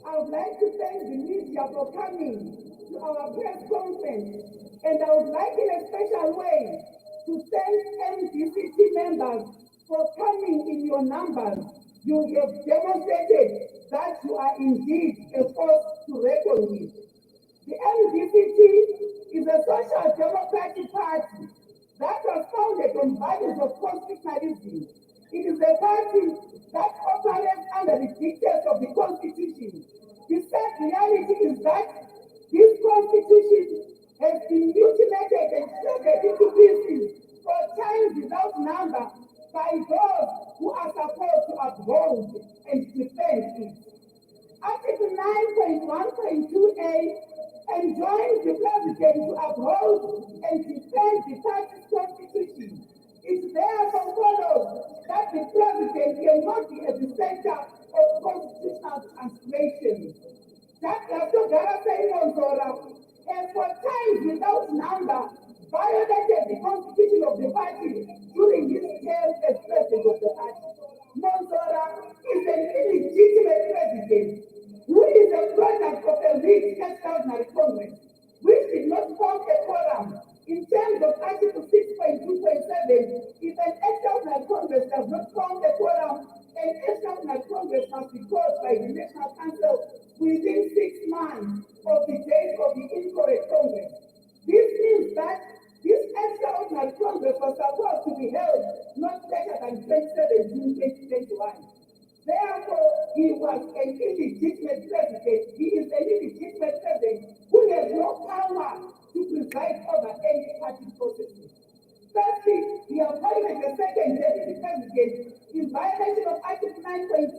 I would like to thank the media for coming to our press conference, and I would like in a special way to thank MDCT members for coming in your numbers. You have demonstrated that you are indeed a force to reckon with. The MDCT is a social democratic party that was founded on values of constitutionalism. It is a party that operates under the dictates of the Constitution. The sad reality is that this Constitution has been mutilated and shredded into pieces for times without number by those who are supposed to uphold and defend it. Article 9.1.2a enjoins the President to uphold and defend the party's constitution. It therefore follows that the President cannot be at the center of constitutional transgression. Dr. Simon Zora has for times without number violated the constitution of the party during his term as president of the party. Monzora is an illegitimate president who is a product of a weak extraordinary Congress, which did not form a quorum. In terms of Article 6.2.7, if an extraordinary Congress does not form a quorum, an extraordinary Congress must be called by the National Council within 6 months of the date of the incorrect Congress. This means that this extraordinary Congress was supposed to be held not later than 27 June 2021. Therefore, he was an illegitimate president. He is an illegitimate president who has no power to preside over any party processes. Firstly, the appointment of the second deputy president in violation of Article 9.2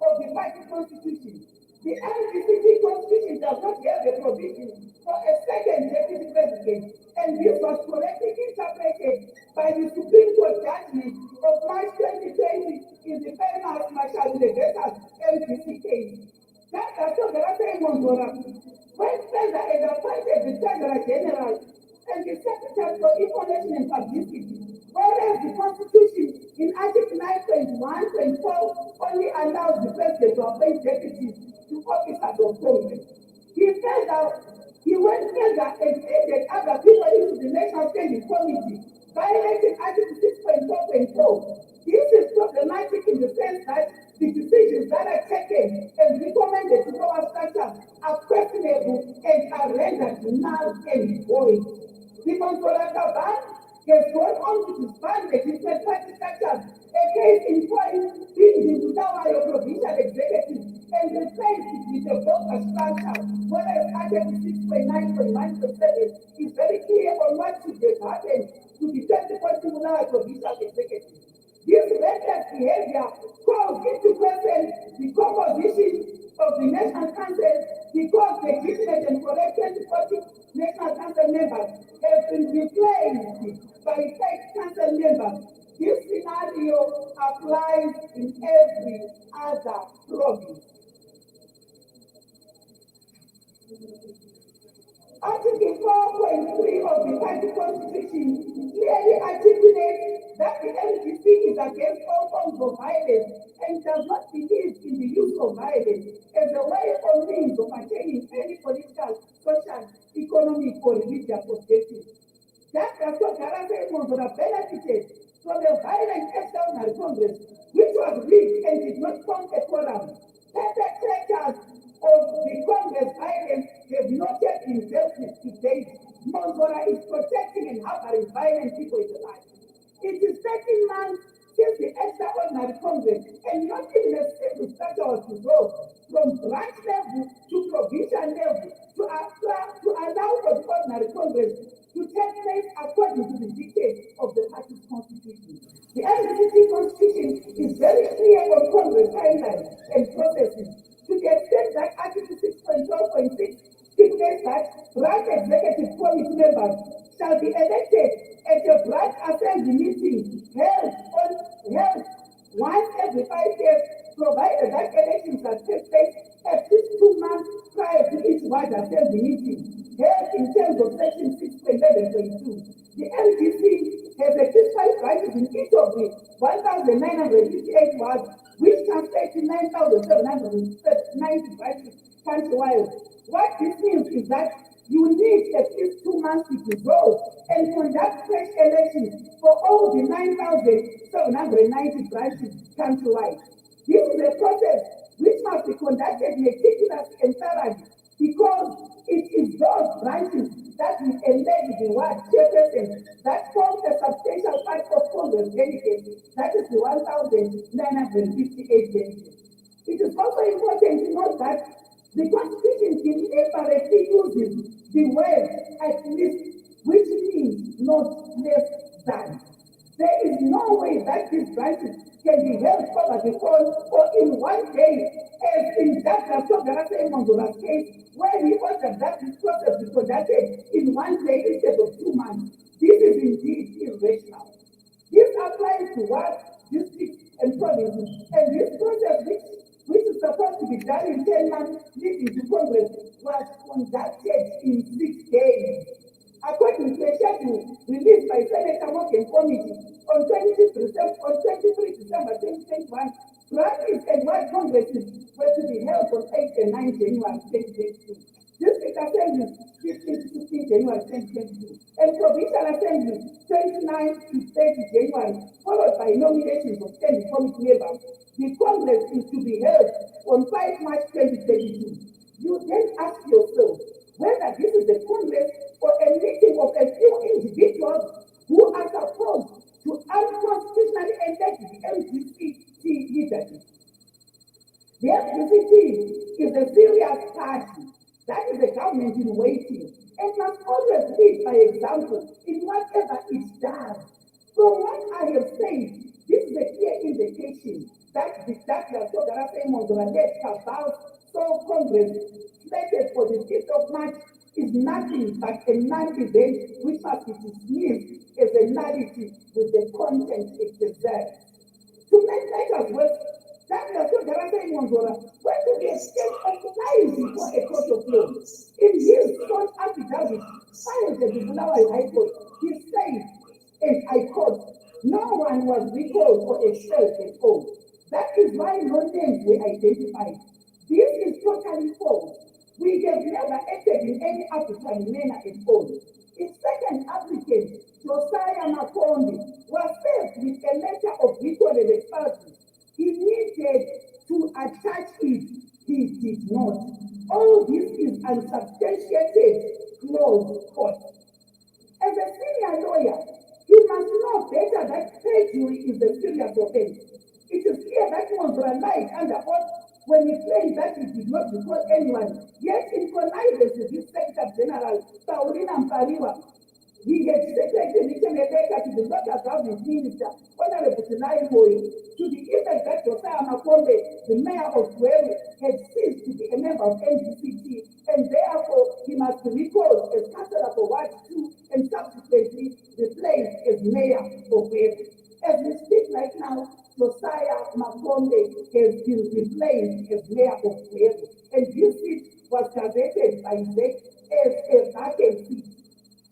of the party constitution. The MDCT constitution does not have a provision for a second deputy president, and this was correctly interpreted by the Supreme Court judgment of March 2020 in the famous Marshall Legatas MDC case. Dr. Simon Zora, when President had appointed the Treasurer General and the Secretary for Information and Publicity, whereas the Constitution in Article 9.1.4 only allows the President to appoint deputies to officers of Congress. He went further and added other people into the National Standing Committee, violating Article 6.4.4. This is problematic in the sense that the decisions that are taken and recommended to our structure are questionable and are rendered null and void. The Consolata Bank has gone on to disband legitimate party structures, a case in point being the Butawayo Provincial Executive and replaced it with a broker structure, whereas Article 6.9.1.7 is very clear on what should have happened to the 24 Butawayo Provincial Executive. This reckless behavior calls into question the composition of the National Council because legitimate and correct 2040 National Council members have been replaced by fake council members. This scenario applies in every other province. Article 4.3 of the party constitution clearly articulates that the MDC is against all forms of violence and does not believe in the use of violence as a way or means of attaining any political, social, economic, or religious objectives. Dr. Simon Zora benefited from a violent extraordinary Congress, which was rigged and did not form a quorum. Perpetrators of the Congress violence have not yet been dealt with to date. Monzora is protecting and harboring violent people in the life. It is 13 months since the extraordinary Congress, and not even a single structure was dissolved from branch level to provincial level to allow for the ordinary Congress to take place according to the dictates of the party's constitution. The MDC constitution is very clear on Congress timelines and processes, to the extent that Article 6.12.6 stipulates that branch executive committee members shall be elected at a branch assembly meeting held once every 5 years, provided that elections shall take place at least 2 months prior to each ward assembly meeting held in terms of Section 6.11.2. The MDC has 65 branches in each of the 1,958 wards, which translates 39,790 branches countrywide. What this means is that you need at least 2 months to go and conduct fresh elections for all the 9,790 branches countrywide. This is a process which must be conducted meticulously and thoroughly because it is those branches that will elect the ward chairperson that form a substantial part of Congress delegates, that is the 1,958 delegates. It is also important to note that the Constitution deliberately uses the word at least, which means not less than. There is no way that these branches can be held over the phone or in one day, as in Dr. Sogarase Mondola's case, where he ordered that this process be conducted in one day instead of 2 months. This is indeed irrational. This applies to what districts and provinces, and this process, which is supposed to be done in 10 months, leading to Congress, was conducted in 6 days. According to a schedule released by Senator Morgan Committee on 23 December 2021, branches and ward congresses were to be held on 8 and 9 January 2022. District assemblies 15 to 16 January 2022, and provincial assemblies 29 to 30 January, followed by nominations of standing committee members. The Congress is to be held on 5 March 2022. You then ask yourself whether this is a Congress or a meeting of a few individuals who are supposed to unconstitutionally elect the MDCT leadership. The MDCT is a serious party, that is a government in waiting, and must always lead by example in whatever it does. From what I have said, this is a clear indication that the Dr. Sogarase Mondola's cabal sole Congress slated for the 5th of March is nothing but a non-event which must be dismissed as a nullity with the content it deserves. To make matters worse, Dr. Sogarase Mondola went to the extent of lying before a court of law. In his short affidavit filed at the Bulawayo High Court, he said, and I quote, "No one was recalled or expelled at all. That is why no names were identified. This is totally false. We have never acted in any African manner at all." Its second applicant, Josiah Makonde, was served with a letter of recall and expulsion. He needed to attach it. He did not. All this is unsubstantiated, closed court. As a senior lawyer, he must know better that perjury is a serious offense. It is clear that Mondola lied under oath when he claimed that he did not recall anyone, yet in connivance with his Secretary General, Paulina Mpariwa, he had secretly written a letter to the local government minister, Honorable Sinai Moy, to the effect that Josiah Makonde, the mayor of Pueblo, had ceased to be a member of NDCT, and therefore he must be recalled as councillor for Ward 2 and subsequently replaced as mayor of Pueblo. As we speak right now, Josiah Makonde has been replaced as mayor of Pueblo, and his seat was gazetted by ZEC as a vacant seat.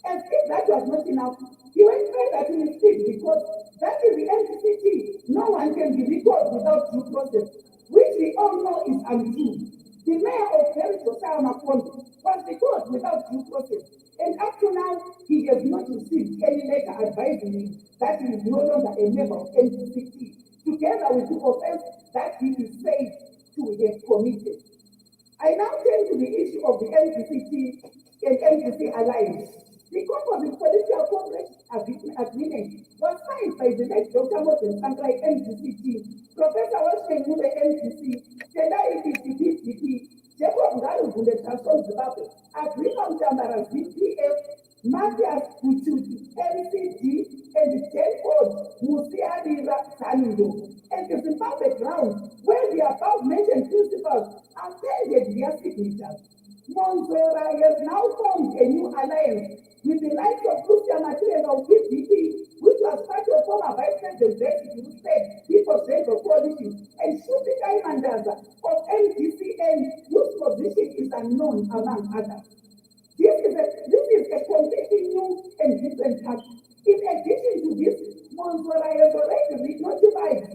As if that was not enough, he went further to his seat because that is the NCCT. No one can be recalled without due process, which we all know is untrue. The mayor of Paris, Josiah Makonde, was recalled without due process, and up to now, he has not received any letter advising him that he is no longer a member of NCCT, together with the offense that he is said to have committed. I now turn to the issue of the NCCT and NCC alliance. The composite political congress agreement was signed by the late Dr. Moses Sankrai NCCT, Professor Washington Mube NCC, Tendai PDP, Jacob Ngalugunde Transform Zimbabwe, Agrippa Mtambara VPF, Matthias Kuchuti MCD, and the J-Code Musialira Sanindo, and the Zimbabwe ground where the above mentioned principles are pended their signatures. Monzora has now formed a new alliance with the likes of Lucia Matilda of PDP, which was part of former Vice President Zeki State People's Central Coalition, and Shuti Kaimandaza of MDCN, whose position is unknown among others. This is a completely new and different party. In addition to this, Monzora has already notified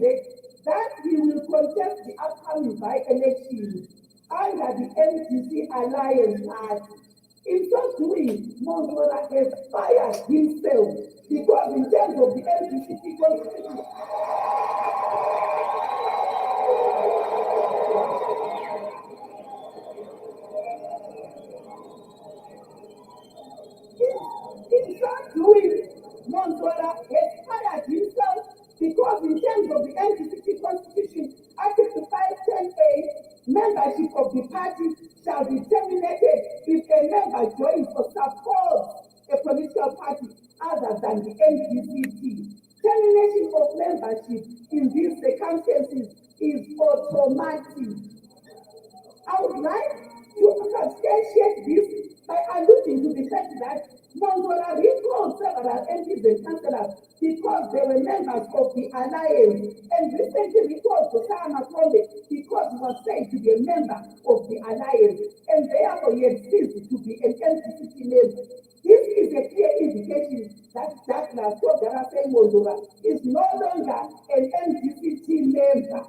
that he will contest the upcoming by-election under the MDC Alliance Party. In so doing, Mongola has fired himself because in terms of the MDC constitution, in so doing, Mongola has fired himself because in terms of the MDC constitution, Article 510A, membership of the party shall be terminated if a member joins or supports a political party other than the NDCT. Termination of membership in these circumstances is automatic. I would like to substantiate this by alluding to the fact that Mongola recalled several MPs and councillors because they were members of the alliance, and recently recalled Kosama Makombe because he was said to be a member of the alliance, and therefore he had ceased to be an MPCC member. This is a clear indication that Douglas Kogarase Mongola is no longer an MPCC member.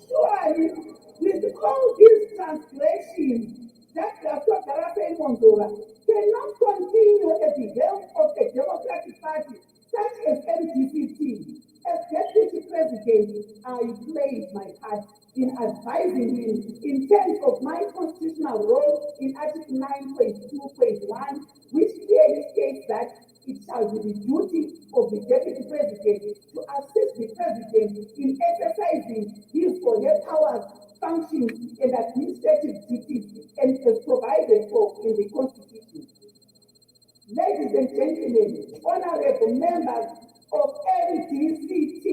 Surely, with all these translations, that Dr. Karafe Mongola cannot continue at the helm of a democratic party such as MDCT. As deputy president, I played my part in advising him in terms of my constitutional role in Article 9.2.1, which clearly states that it shall be the duty of the deputy president to assist the president in exercising his or her powers, functions, and administrative duties, and as provided for in the Constitution. Ladies and gentlemen, honorable members of LDCT,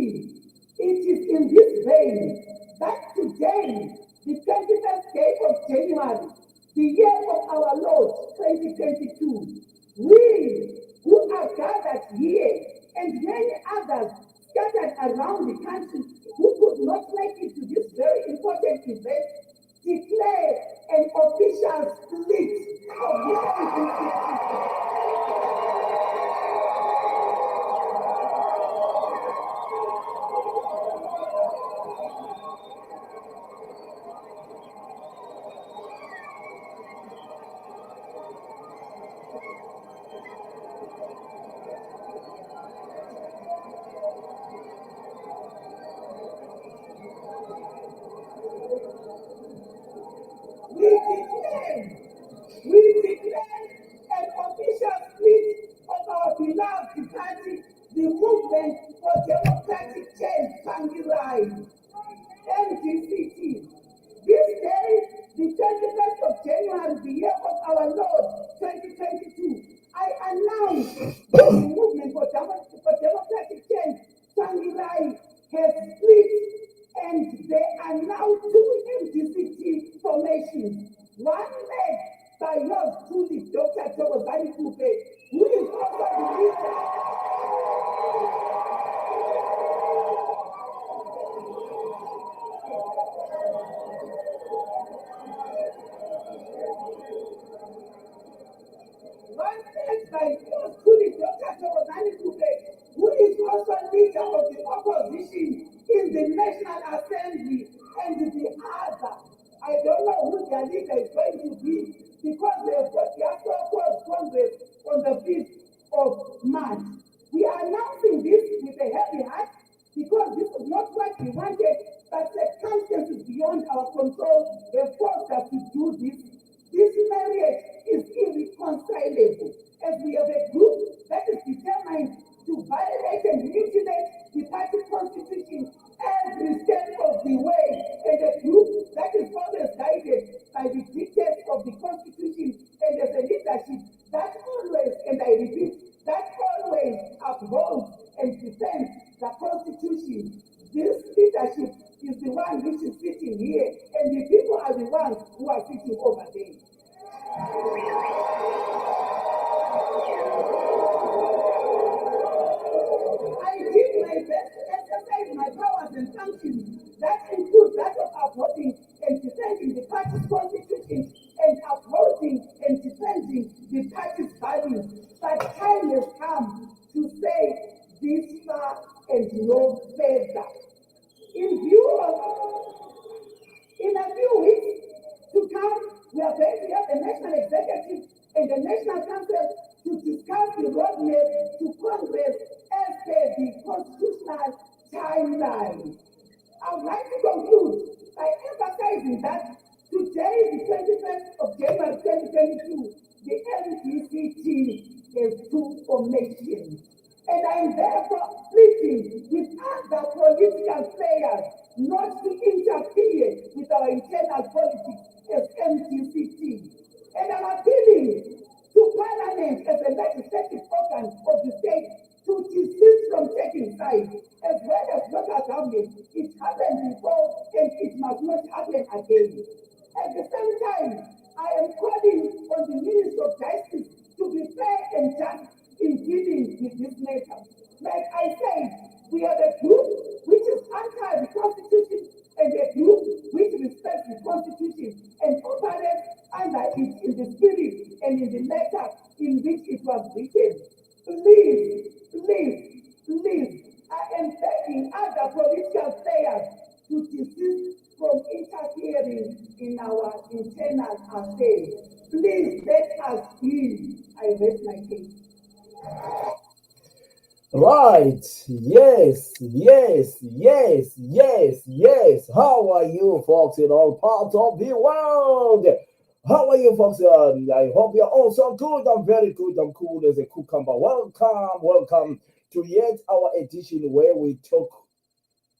it is in this vein that today, the 21st day of January, the year of our Lord 2022, we who are gathered here and many others scattered around the country who could not make it to this very important event declare an official split of the LDCT. We declare an official split of our beloved party, the Movement for Democratic Change, Tangirai, MDCT. This day, the 21st of January, the year of our Lord 2022, I announce that the Movement for Democratic Change, Tangirai, has split, and there are now two MDCT formations, one led by yours truly, Dr. MAKHUPHE, who is also the leader. One led by yours truly, Dr. MAKHUPHE, roadmap to Congress as per the constitutional timeline. I would like to conclude by emphasizing that today, the 21st of January 2022, the MDCT has two formations. And I am therefore pleading with other political players not to interfere with our internal politics as MDCT. And I'm appealing to Parliament as a legislative organ of the state to desist from taking sides, as well as local government. It happened before and it must not happen again. At the same time, I am calling on the Minister of Justice to be fair and just in dealing with this matter. Like I said, we have a group which is anti the Constitution and a group which respects the Constitution and operates under it in the spirit and in the letter in which it was written. Please, I am begging other political players to desist from interfering in our internal affairs. Please let us be. I rest my case. Right. Yes. How are you, folks, in all parts of the world? How are you, folks? I hope you're also good. I'm very good. I'm cool as a cucumber. Welcome to yet our edition where we talk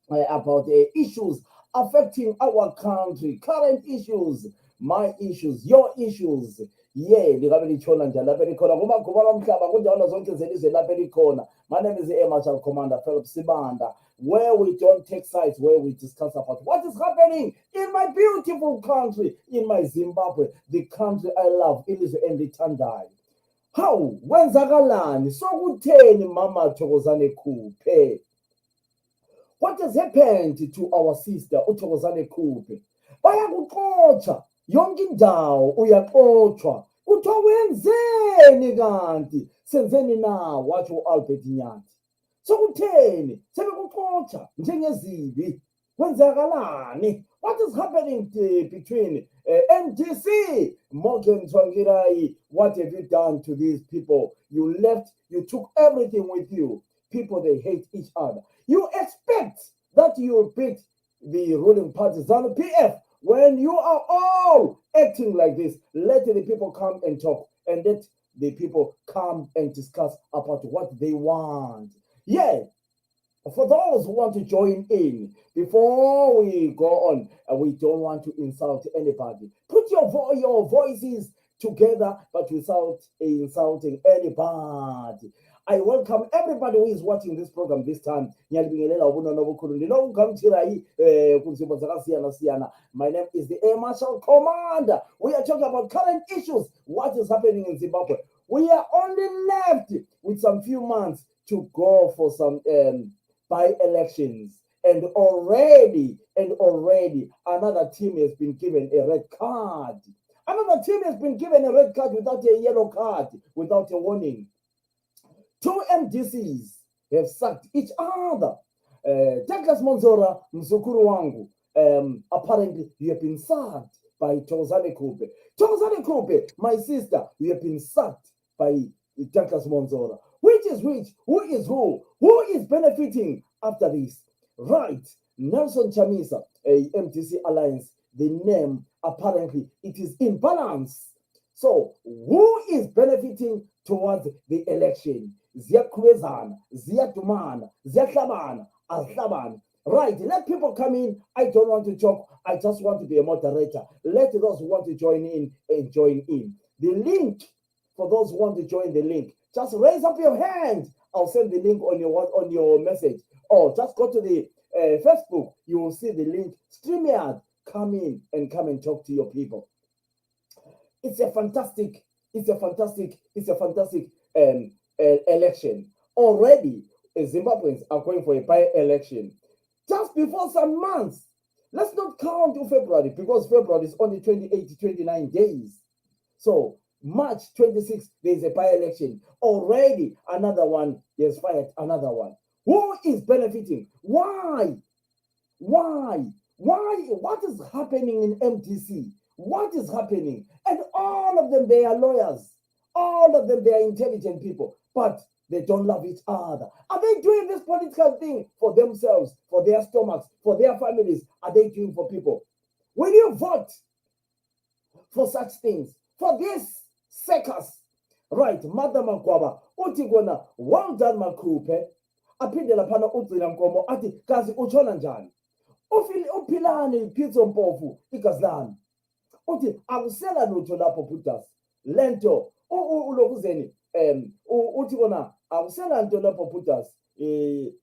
about issues affecting our country, current issues, my issues, your issues. Yeah, ndingabe litshona njani lapha elikhona kumaguba lomhlaba kunjalo zonke zelizwe lapha elikhona. My name is the Air Marshal Commander Philip Sibanda, where we don't take sides, where we discuss about what is happening in my beautiful country, in my Zimbabwe, the country I love, ilizwe endithandayo. Hawu, wenzakalani? Sokutheni mama Thokozane Khuphe? What has happened to our sister uThokozane Khuphe? Bayakuxotsha, yonke indawo uyaxotshwa. Kuthiwa wenzeni kanti? Senzeni na? Watsho uAlbert Nyathi. Sokutheni? Sebekuxotsha njengezibi. Kwenzakalani? What is happening between NDC? Morgan Tsvangirai, what have you done to these people? You left, you took everything with you. People, they hate each other. You expect that you beat the ruling party, ZANU PF, when you are all acting like this. Let the people come and talk, and let the people come and discuss about what they want. Yeah, for those who want to join in, before we go on, we don't want to insult anybody. Put your voices together, but without insulting anybody. I welcome everybody who is watching this program this time. My name is the Air Marshal Commander. We are talking about current issues. What is happening in Zimbabwe? We are only left with some few months to go for some by-elections. And already, another team has been given a red card. Another team has been given a red card without a yellow card, without a warning. Two MDCs have sacked each other. Douglas Monzora, Mzukuru Wangu, apparently you have been sacked by Thokozane Khuphe. Thokozane Khuphe, my sister, you have been sacked by Douglas Monzora. Which is which? Who is who? Who is benefiting after this? Right, Nelson Chamisa, a MDC alliance, the name apparently it is in balance. So who is benefiting towards the election? Ziyakhubezana, ziyadumana, ziyahlabana, ahlabana. Right, let people come in. I don't want to talk. I just want to be a moderator. Let those who want to join in join in. The link for those who want to join the link, just raise up your hand. I'll send the link on your message. Or just go to the Facebook. You will see the link. StreamYard. Come in and come and talk to your people. It's a fantastic election. Already, Zimbabweans are going for a by-election. Just before some months. Let's not count to February, because February is only 28 to 29 days. So, March 26th, there's a by-election. Already, another one has fired another one. Who is benefiting? Why? What is happening in MDC? What is happening? And all of them, they are lawyers. All of them, they are intelligent people. but they don't love each other. Are they doing this political thing for themselves, for their stomachs, for their families? Are they doing for people? Will you vote for such things? For these seekers? Right, Mother Makwaba, uthi kona, well done Makhuphe. Aphinde laphana ugcina Nkomo athi kazi utshona njani? Uphilani iphizo mpofu igazi lami. Uthi akusela lutho lapho Bhudas. Lento ulokuzeni uthi kona akusela nto lapho Bhudas.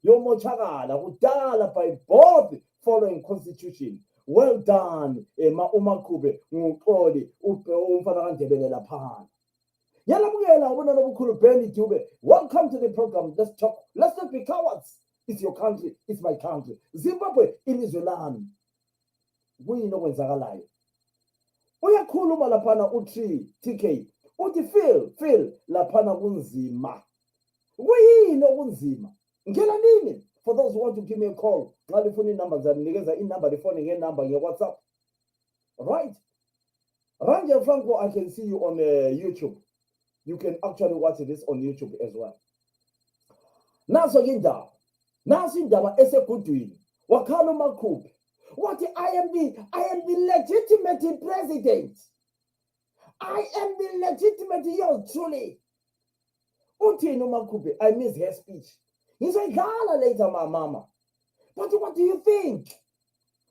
Yomochakala kudala by both following constitution. Well done, uMakhuphe nguxoli umfana kaNdebele laphana. Yalamukela ubona lobukhulu Benny Dube. Welcome to the program. Let's talk. Let's not be cowards. It's your country. It's my country. Zimbabwe ilizwe lami. Kuyini okwenzakalayo? Uyakhuluma laphana u3 TK. Uthi feel laphana kunzima. Kuyini okunzima? Ngela nini? For those who want to give me a call, nxa lifuna inamba zanikeza inamba lefone ngenamba nge-WhatsApp. Right? Ranger Franco, I can see you on YouTube. You can actually watch this on YouTube as well. Naso indaba esegudwini. Wakhala uMakhuphe. What I am the legitimate president. I am the legitimate, yours truly. Uthini uMakhuphe? I miss her speech. He's like, later, my mama. But what do you think?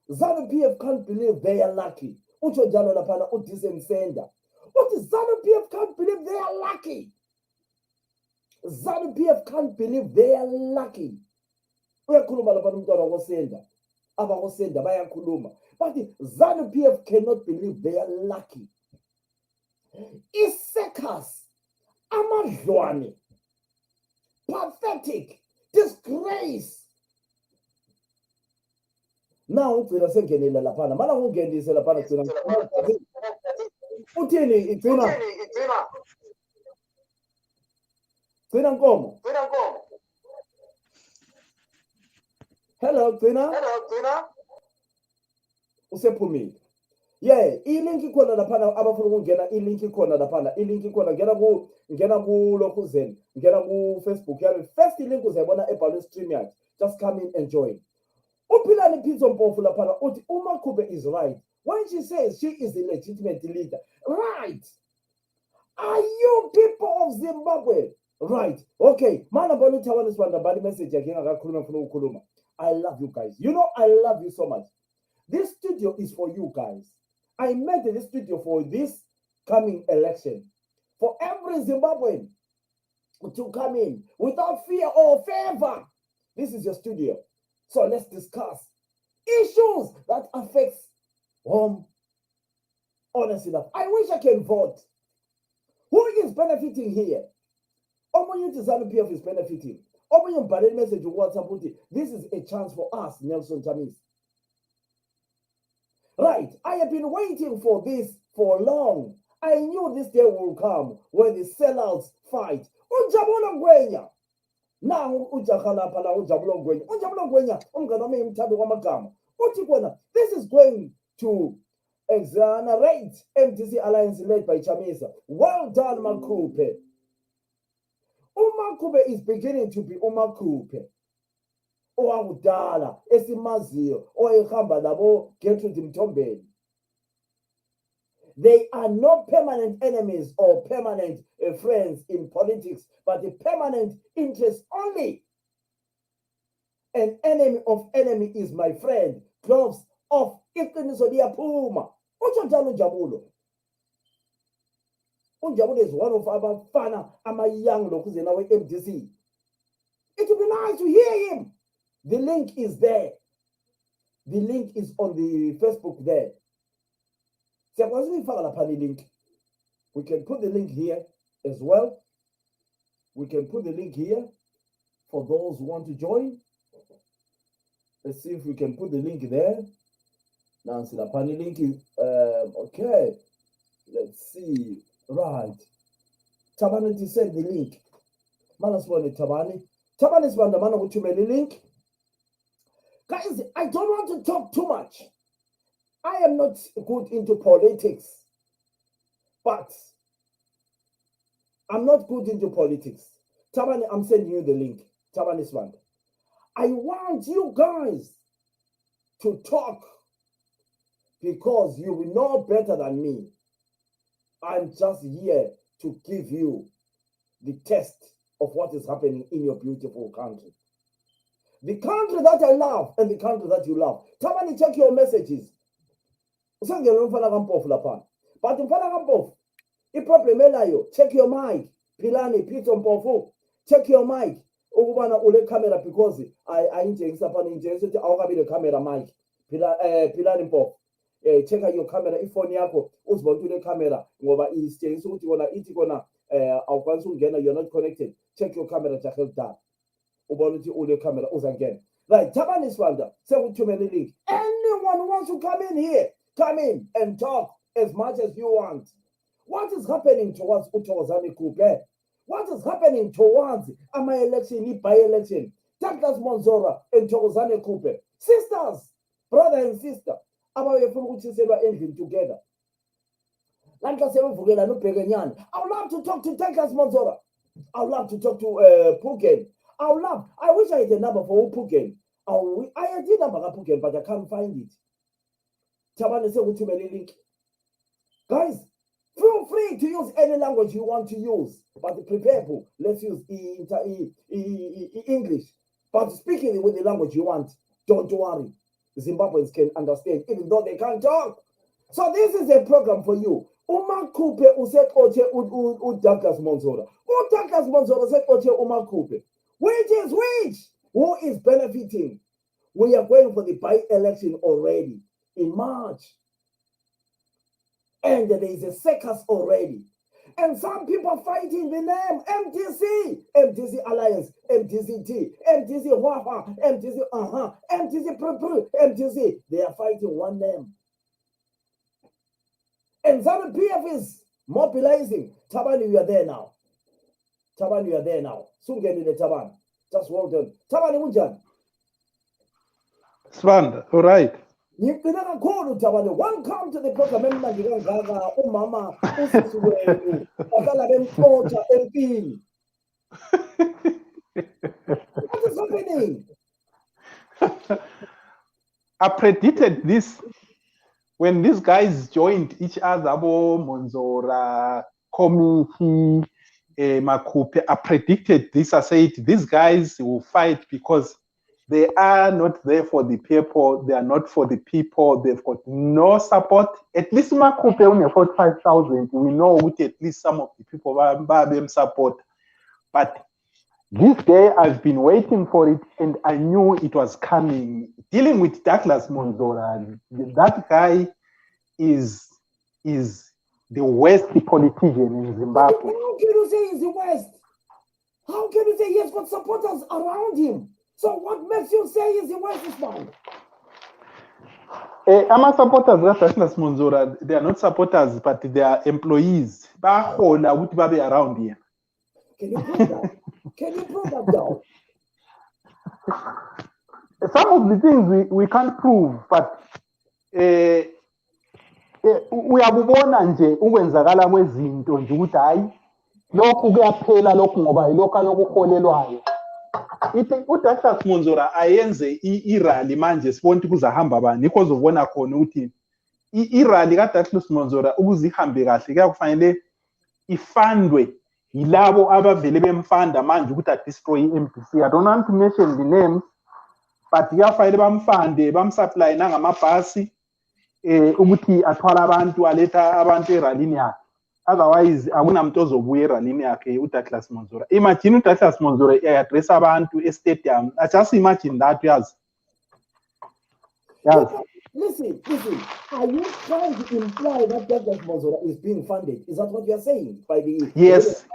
ZANU-PF can't believe they are lucky. Ucho jalo lapana utisem sender. What is ZANU-PF can't believe they are lucky? ZANU-PF can't believe they are lucky. Uyakhuluma lapana umntwana wosenda. Abakosenda bayakhuluma. But ZANU-PF cannot believe they are lucky. Isekas, amadlwane, pathetic, disgrace. Now ugcina sengenile laphana. Mana ungenise laphana gcina. Uthini igcina? Gcina Nkomo. Hello, gcina. Usephumile. Yeah, ilink ikhona laphana abafuna ukungena ilink ikhona laphana. Ilink ikhona ngena ku LOKHU Zen. Ngena ku Facebook. Yeah, first link uzayibona ebhalwe stream yakhe. Just come in and join. Uphilani Pizzo Mpofu laphana uthi uMakhuphe is right when she says she is the legitimate leader. Right. Are you people of Zimbabwe? Right. Okay. Mana bani tawani swanda bani message yake ngakakhuluma funa ukukhuluma. I love you guys. You know I love you so much. This studio is for you guys. I made this studio for this coming election. For every Zimbabwean to come in without fear or favor. This is your studio. So let's discuss issues that affects honest enough. I wish I can vote. Who is benefiting here? Omunye ZANU-PF is benefiting. Omunye mbhalele message WhatsApp. This is a chance for us, Nelson Tamis. Right, I have been waiting for this for long. I knew this day will come when the sellouts fight. Unjabula Ngwenya. Now ujakhala phala uJabula Ngwenya. uJabula Ngwenya umngane wami imthando kwamagama. Uthi kona this is going to exonerate MDC alliance led by Chamisa. Well done Makhuphe. uMakhuphe is beginning to be uMakhuphe. Owakudala esimaziyo oyehamba labo Gertrude Mthombeni. They are not permanent enemies or permanent friends in politics, but the permanent interest only. An enemy of enemy is my friend. Gloves off. Iqiniso liyaphuma. Utsho njalo uNjabulo. uNjabulo is one of abafana ama-young lokhuzena we-MDC. It would be nice to hear him. The link is there. The link is on the Facebook there. We can put the link here as well. We can put the link here for those who want to join. Let's see if we can put the link there. Now, see the link is okay. Let's see. Right. Tabani send the link. Manaswani Tabani. Tabani is one the man who made the link. Guys, I don't want to talk too much. I am not good into politics. But I'm not good into politics. Tabani, I'm sending you the link. Tabani Swand. I want you guys to talk because you will know better than me. I'm just here to give you the test of what is happening in your beautiful country. The country that I love and the country that you love. Tabani, check your messages. But iproblem elayo, check your mic. Pilani, Pito Mpofu, check your mic. Ukubana ule camera because I ingengisa phana ingengisa ukuthi awukabi le camera mic. Pilani Mpofu. Check out your camera ifoni yakho uzibona ukuthi ule camera ngoba isitshengisa ukuthi kona ithi kona awukwanisa ukungena, you're not connected. Check your camera jahe done. Ubona ukuthi ule camera uzangena. Right, Tabani Swanda, sekuthumele link. Anyone who wants to come in here, come in and talk as much as you want. What is happening towards Uthokozane Kupe? What is happening towards ama-election, by-election? Douglas Monzora and Thokozane Kupe. Sisters, brother and sister, abafuna ukuthiselwa endlini together. I would love to talk to Douglas Monzora. I would love to talk to Puken. I wish I had a number for Puken. I had a number for Puken, but I can't find it. Link. Guys, feel free to use any language you want to use, but prepare for. Let's use English. But speaking with the language you want, don't worry. Zimbabweans can understand, even though they can't talk. So this is a program for you. MAKHUPHE useqothe uDouglas Monzora. uDouglas Monzora useqothe MAKHUPHE. Which is which? Who is benefiting? We are going for the by-election already in March. And there is a circus already. And some people fighting the name MTC, MTC Alliance, MTCT, MTC Wafa, MTC MTC MTC. They are fighting one name. And some PF is mobilizing. Tabani, we are there now. Tabani, we are there now. Soon get in the Taban. Just well done. Tabani Unjan. Swand, all right. Welcome to the program. Umama, what is happening? I predicted this when these guys joined each other, Monzora, Committee, MAKHUPHE. I predicted this. I said these guys will fight because they are not there for the people. They are not for the people. They've got no support. At least MAKHUPHE only 45,000. We know with at least some of the people them support. But this day I've been waiting for it, and I knew it was coming. Dealing with Douglas Monzora, that guy is the worst politician in Zimbabwe. How can you say he's the worst? How can you say he has got supporters around him? So what makes you say he's the worst man? I'm supporters of Douglas Monzora. They are not supporters, but they are employees. Around here. Can you prove that? Can you prove that down? Some of the things we can't prove, but uyabubona nje ukwenzakala kwezinto nje ukuthi hayi lokhu kuyaphela lokhu ngoba yilokho ayokuholelwayo. uDouglas Monzora ayenze irally manje sibona ukuthi kuzahamba bani because ubona khona ukuthi irally kaDouglas Monzora ukuzihambe kahle kuyakufanele ifandwe yilabo abavele bemfanda manje ukuthi destroy iMPC. I don't want to mention the names, but kuyafanele bamfande bamsupply nangamabhasi ukuthi athwala abantu aletha abantu eralini yakhe. Otherwise akunamuntu ozobuya eralini yakhe uDouglas Monzora. Imagine uDouglas Monzora address abantu estadium. I just imagine that. Yes. Listen. Are you trying to imply that Douglas Monzora is being funded? Is that what you are saying? By the yes.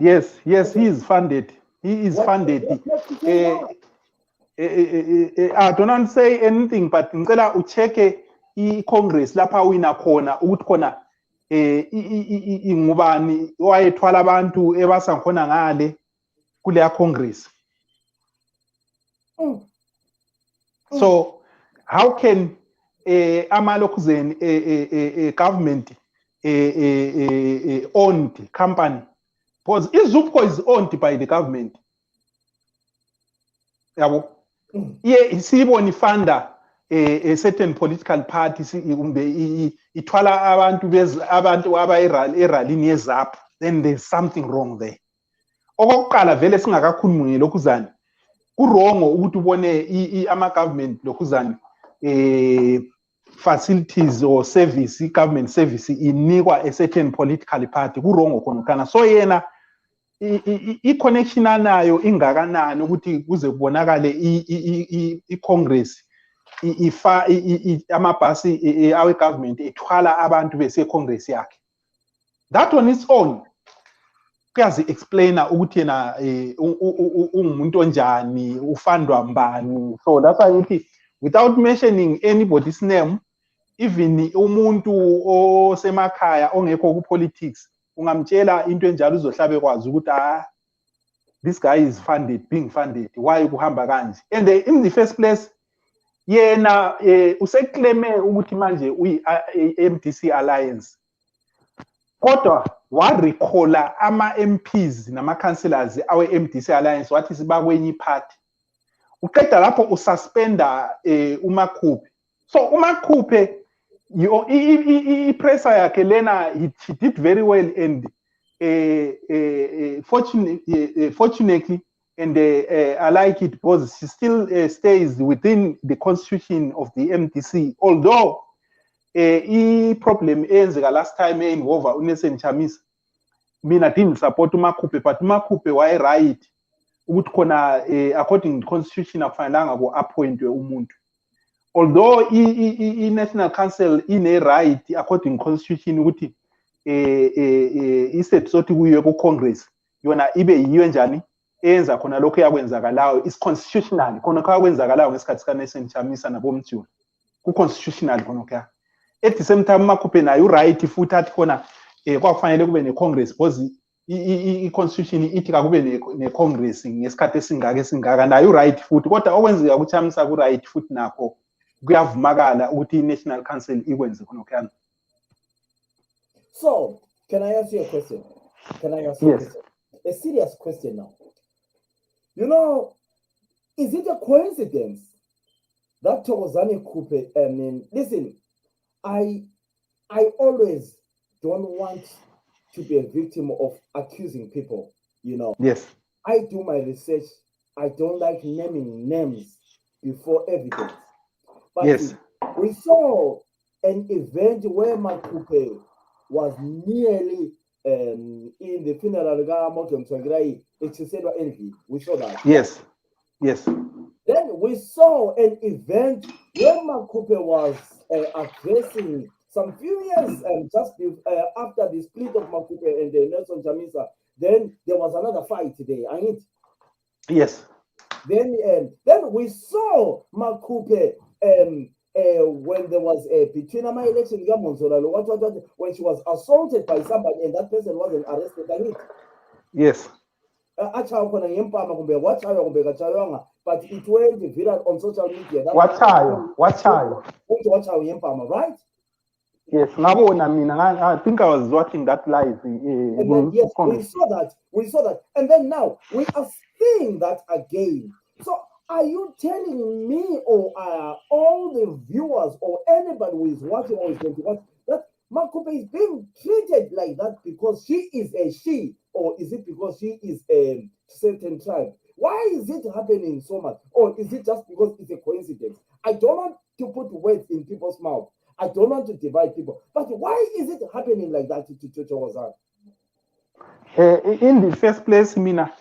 He is funded. He is funded. I don't say anything, but ngicela ucheke iCongress lapha wina khona ukuthi khona ingubani wayethwala abantu ebasa khona ngale kule Congress. So how can amalokhuzeni government owned company, because iZupco is owned by the government, yabo siyibona ifunda a certain political party ithwala abantu abayiralini yezaphu, then there's something wrong there. Okokuqala vele singakakhulumi ngelokhuzane kurongo ukuthi ubone ama-government lokhuzane facilities or service, government service inikwa a certain political party kurongo khona. So yena i-connection anayo ingakanani ukuthi kuze kubonakale i-Congress amabhasi awe-government ethwala abantu bese-Congress yakhe. That on its own kuyazi-explaina ukuthi yena ungumuntu onjani, ufandwa mbani. So that's why ngithi without mentioning anybody's name, even umuntu osemakhaya ongekho ku-politics ungamtshela into enjalo uzohlabe kwazi ukuthi this guy is funded, being funded, why kuhamba kanje. And in the first place yena useclaime ukuthi manje uyi-MDC alliance, kodwa warecalla ama-MPs nama-councillors awe-MDC alliance wathi sibakwenye iphathi. Uqeda lapho ususpenda uMakhuphe. So uMakhuphe i-pressure yakhe lena he did very well, and fortunately and I like it because she still stays within the constitution of the MDC, although i-problem eyenzeka last time involve uNelson Chamisa, mina didn't support uMakhuphe, but uMakhuphe waye right ukuthi khona according to constitution akufanelanga ku-appointwe umuntu, although i-National Council ine right according to constitution ukuthi iset sothi kuyiwe ku-Congress yona ibe yiyo njani enza khona lokho yakwenzakalayo, is constitutional khona kwakwenzakalayo ngesikhathi sikaNelson Chamisa nabomthula ku-constitutional khona kya. At the same time uMakhuphe nayo u-right futhi athi khona kwakufanele kube ne-Congress because i-constitution ithi kakube ne-Congress ngesikhathi esingaka nayo u-right futhi, kodwa okwenzeka kuChamisa ku-right futhi nakho kuyavumakala ukuthi i-National Council ikwenze khona kya. So, can I ask you a question? Can I ask you a question? A serious question now. You know, is it a coincidence that Thokozani Kupe, I mean, listen, I always don't want to be a victim of accusing people, you know. Yes. I do my research. I don't like naming names before evidence. But yes, we saw an event where Makhuphe was nearly in the funeral we saw that. Yes, yes. Then we saw an event where Makhuphe was addressing some few years just after the split of Makhuphe and Nelson Chamisa. Then there was another fight there, ain't it? Yes. Then we saw Makhuphe when there was between my election when she was assaulted by somebody and that person wasn't arrested, ain't it? Yes. But it went viral on social media. Watch out, right? Yes, I think I was watching that live. And then, yes, we saw that. And then now we are seeing that again. So are you telling me or all the viewers or anybody who is watching or is going to watch that Makhuphe is being treated like that because she is a she, or is it because she is a certain tribe? Why is it happening so much? Or is it just because it's a coincidence? I don't want to put words in people's mouth. I don't want to divide people. But why is it happening like that to Wazan? In the first place, Mina,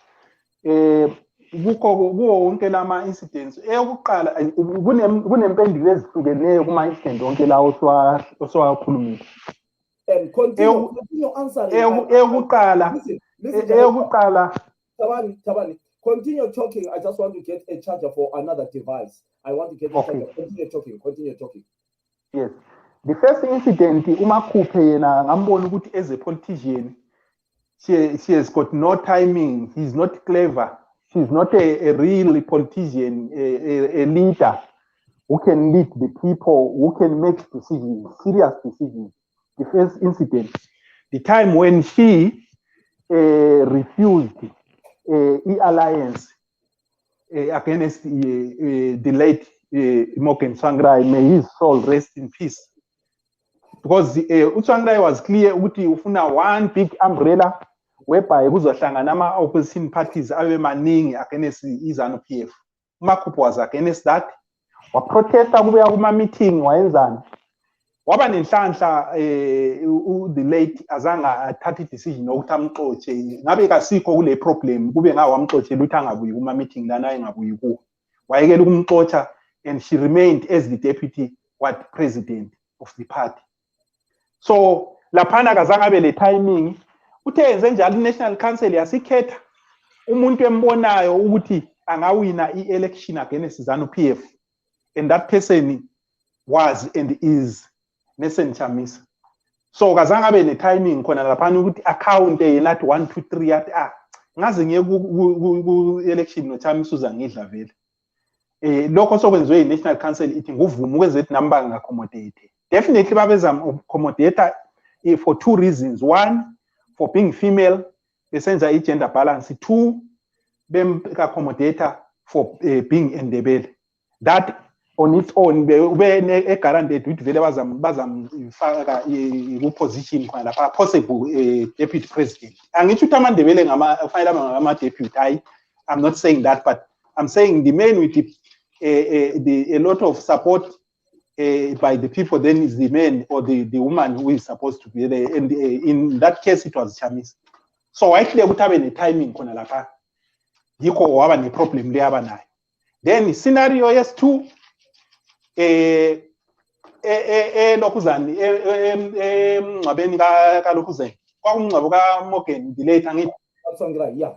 kuwo wonke lama incidents eyokuqala kunempendulo ezihlukeneyo kuma incident wonke lawo oswakhulumile. Continue answering. Eyokuqala Tabani, continue talking. I just want to get a charger for another device. I want to get a charger. Continue talking. Yes. The first incident, uMakhuphe yena ngambona ukuthi as a politician, she has got no timing. He's not clever. She's not a real politician, a leader who can lead the people, who can make decisions, serious decisions. The first incident, the time when she refused the alliance against the late Morgan Tsvangirai. May his soul rest in peace. Because Tsvangirai was clear ukuthi ufuna one big umbrella whereby kuzohlangana ama-opposition parties abe maningi against iZANU-PF. uMakhuphe was against that. Waprotesta kubuya kuma-meeting wayenzani. Waba nenhlanhla the late azange athathe i-decision yokuthi amxotshe. Ngabe kasikho kule problem kube ngawamxotshela ukuthi angabuyi kuma-meeting lana engabuyi kuwo. Wayekela ukumxotsha and she remained as the deputy president of the party. So laphana kazange abe le timing. Uthe yenze njalo i-National Council yasikhetha umuntu embonayo ukuthi angawina i-election against ZANU-PF, and that person was and is Nelson Chamisa. So kazange abe ne-timing khona laphana ukuthi account yena athi 1 2 3 athi ngaze ngiye ku-election noChamisa uzangidla vele. Lokho sokwenziwe i-National Council ithi nguvume ukwenza ethi nami bangi-accommodate. Definitely babezama accommodate for two reasons. One, for being female, besenza i-gender balance. Two, accommodate for being Ndebele. That on its own, be guaranteed with vele bazamfaka i-position lapha possible deputy president. Angitsho ukuthi amaNdebele kufanele ama-deputy. I'm not saying that, but I'm saying the man with a lot of support by the people, then is the man or the woman who is supposed to be there. And in that case, it was Chamisa. So actually, I would have any timing. Yiko waba ni problem le abanayo. Then scenario yes two. Lokhuzani ngcwabeni ka Lokhuzeni. Kwakungcwabo ka Morgan delete angithi. Yeah.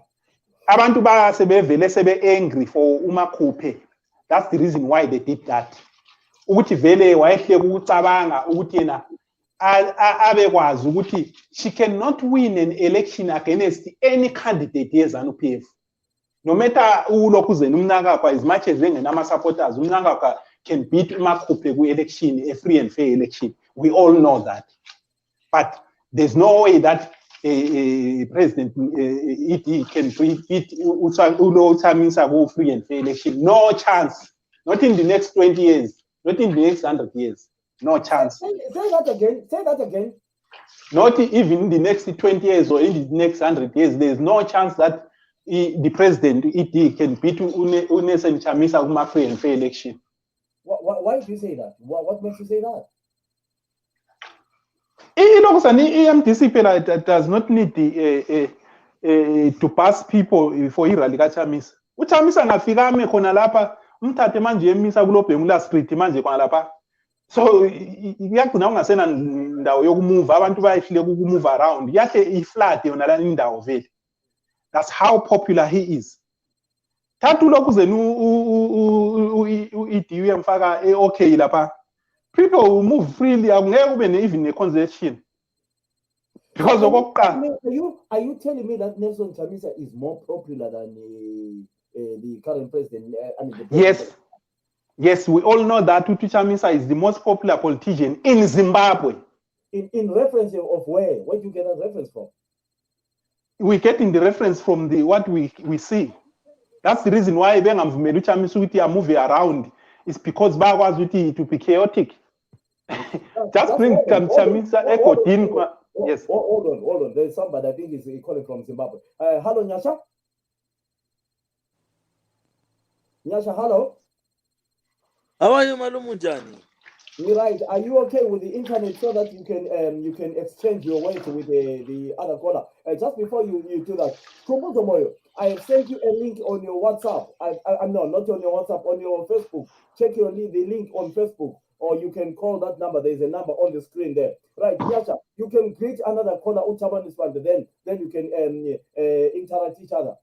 Abantu ba sebevele sebe angry for uMakhuphe. That's the reason why they did that. Ukuthi vele wayehle ukucabanga ukuthi yena abekwazi ukuthi she cannot win an election against any candidate yeZANU-PF. No matter uLokhuzeni umnakapha as much as engenama supporters, umnakapha can beat uMakhuphe ku-election, a free and fair election. We all know that. But there's no way that President can beat Chamisa go free and fair election. No chance. Not in the next 20 years. Not in the next 100 years. No chance. Say that again. Say that again. Not even in the next 20 years or in the next 100 years. There's no chance that the president can beat Nelson Chamisa with a free and fair election. Why do you say that? What makes you say that? EMDC does not need to pass people for iralika Chamisa. Chamisa ngafika khona lapha umthathe manje emisa kulobhengula street manje khona lapha. So iyagcina ungasena ndawo yokumove, abantu bayihlile ukumove around. Yahle iflat yona la indawo vele. That's how popular he is. Thathu Lokhuzeni u-ED uyamfaka okay lapha. People will move freely. Angeke ube even a concession. Because are you telling me that Nelson Chamisa is more popular than the current president? Yes. Yes, we all know that Tutu Chamisa is the most popular politician in Zimbabwe. In reference of where? Where do you get that reference from? We get in the reference from what we see. That's the reason why Bengamvumedu Chamisa are moving around. It's because Bagwas to be chaotic. Just bring Chamisa Ekotin. Yes. Hold on. There's somebody I think is calling from Zimbabwe. Hello, Nyasha. Nyasha, hello. How are you, Malumunjani? You're right. Are you okay with the internet so that you can exchange your weight with the other caller? Just before you do that, Tomoyo, I have sent you a link on your WhatsApp. No, not on your WhatsApp, on your Facebook. Check the link on Facebook, or you can call that number. There's a number on the screen there. Right, Nyasha, you can greet another caller, Uchaman Ispan, then you can interact each other.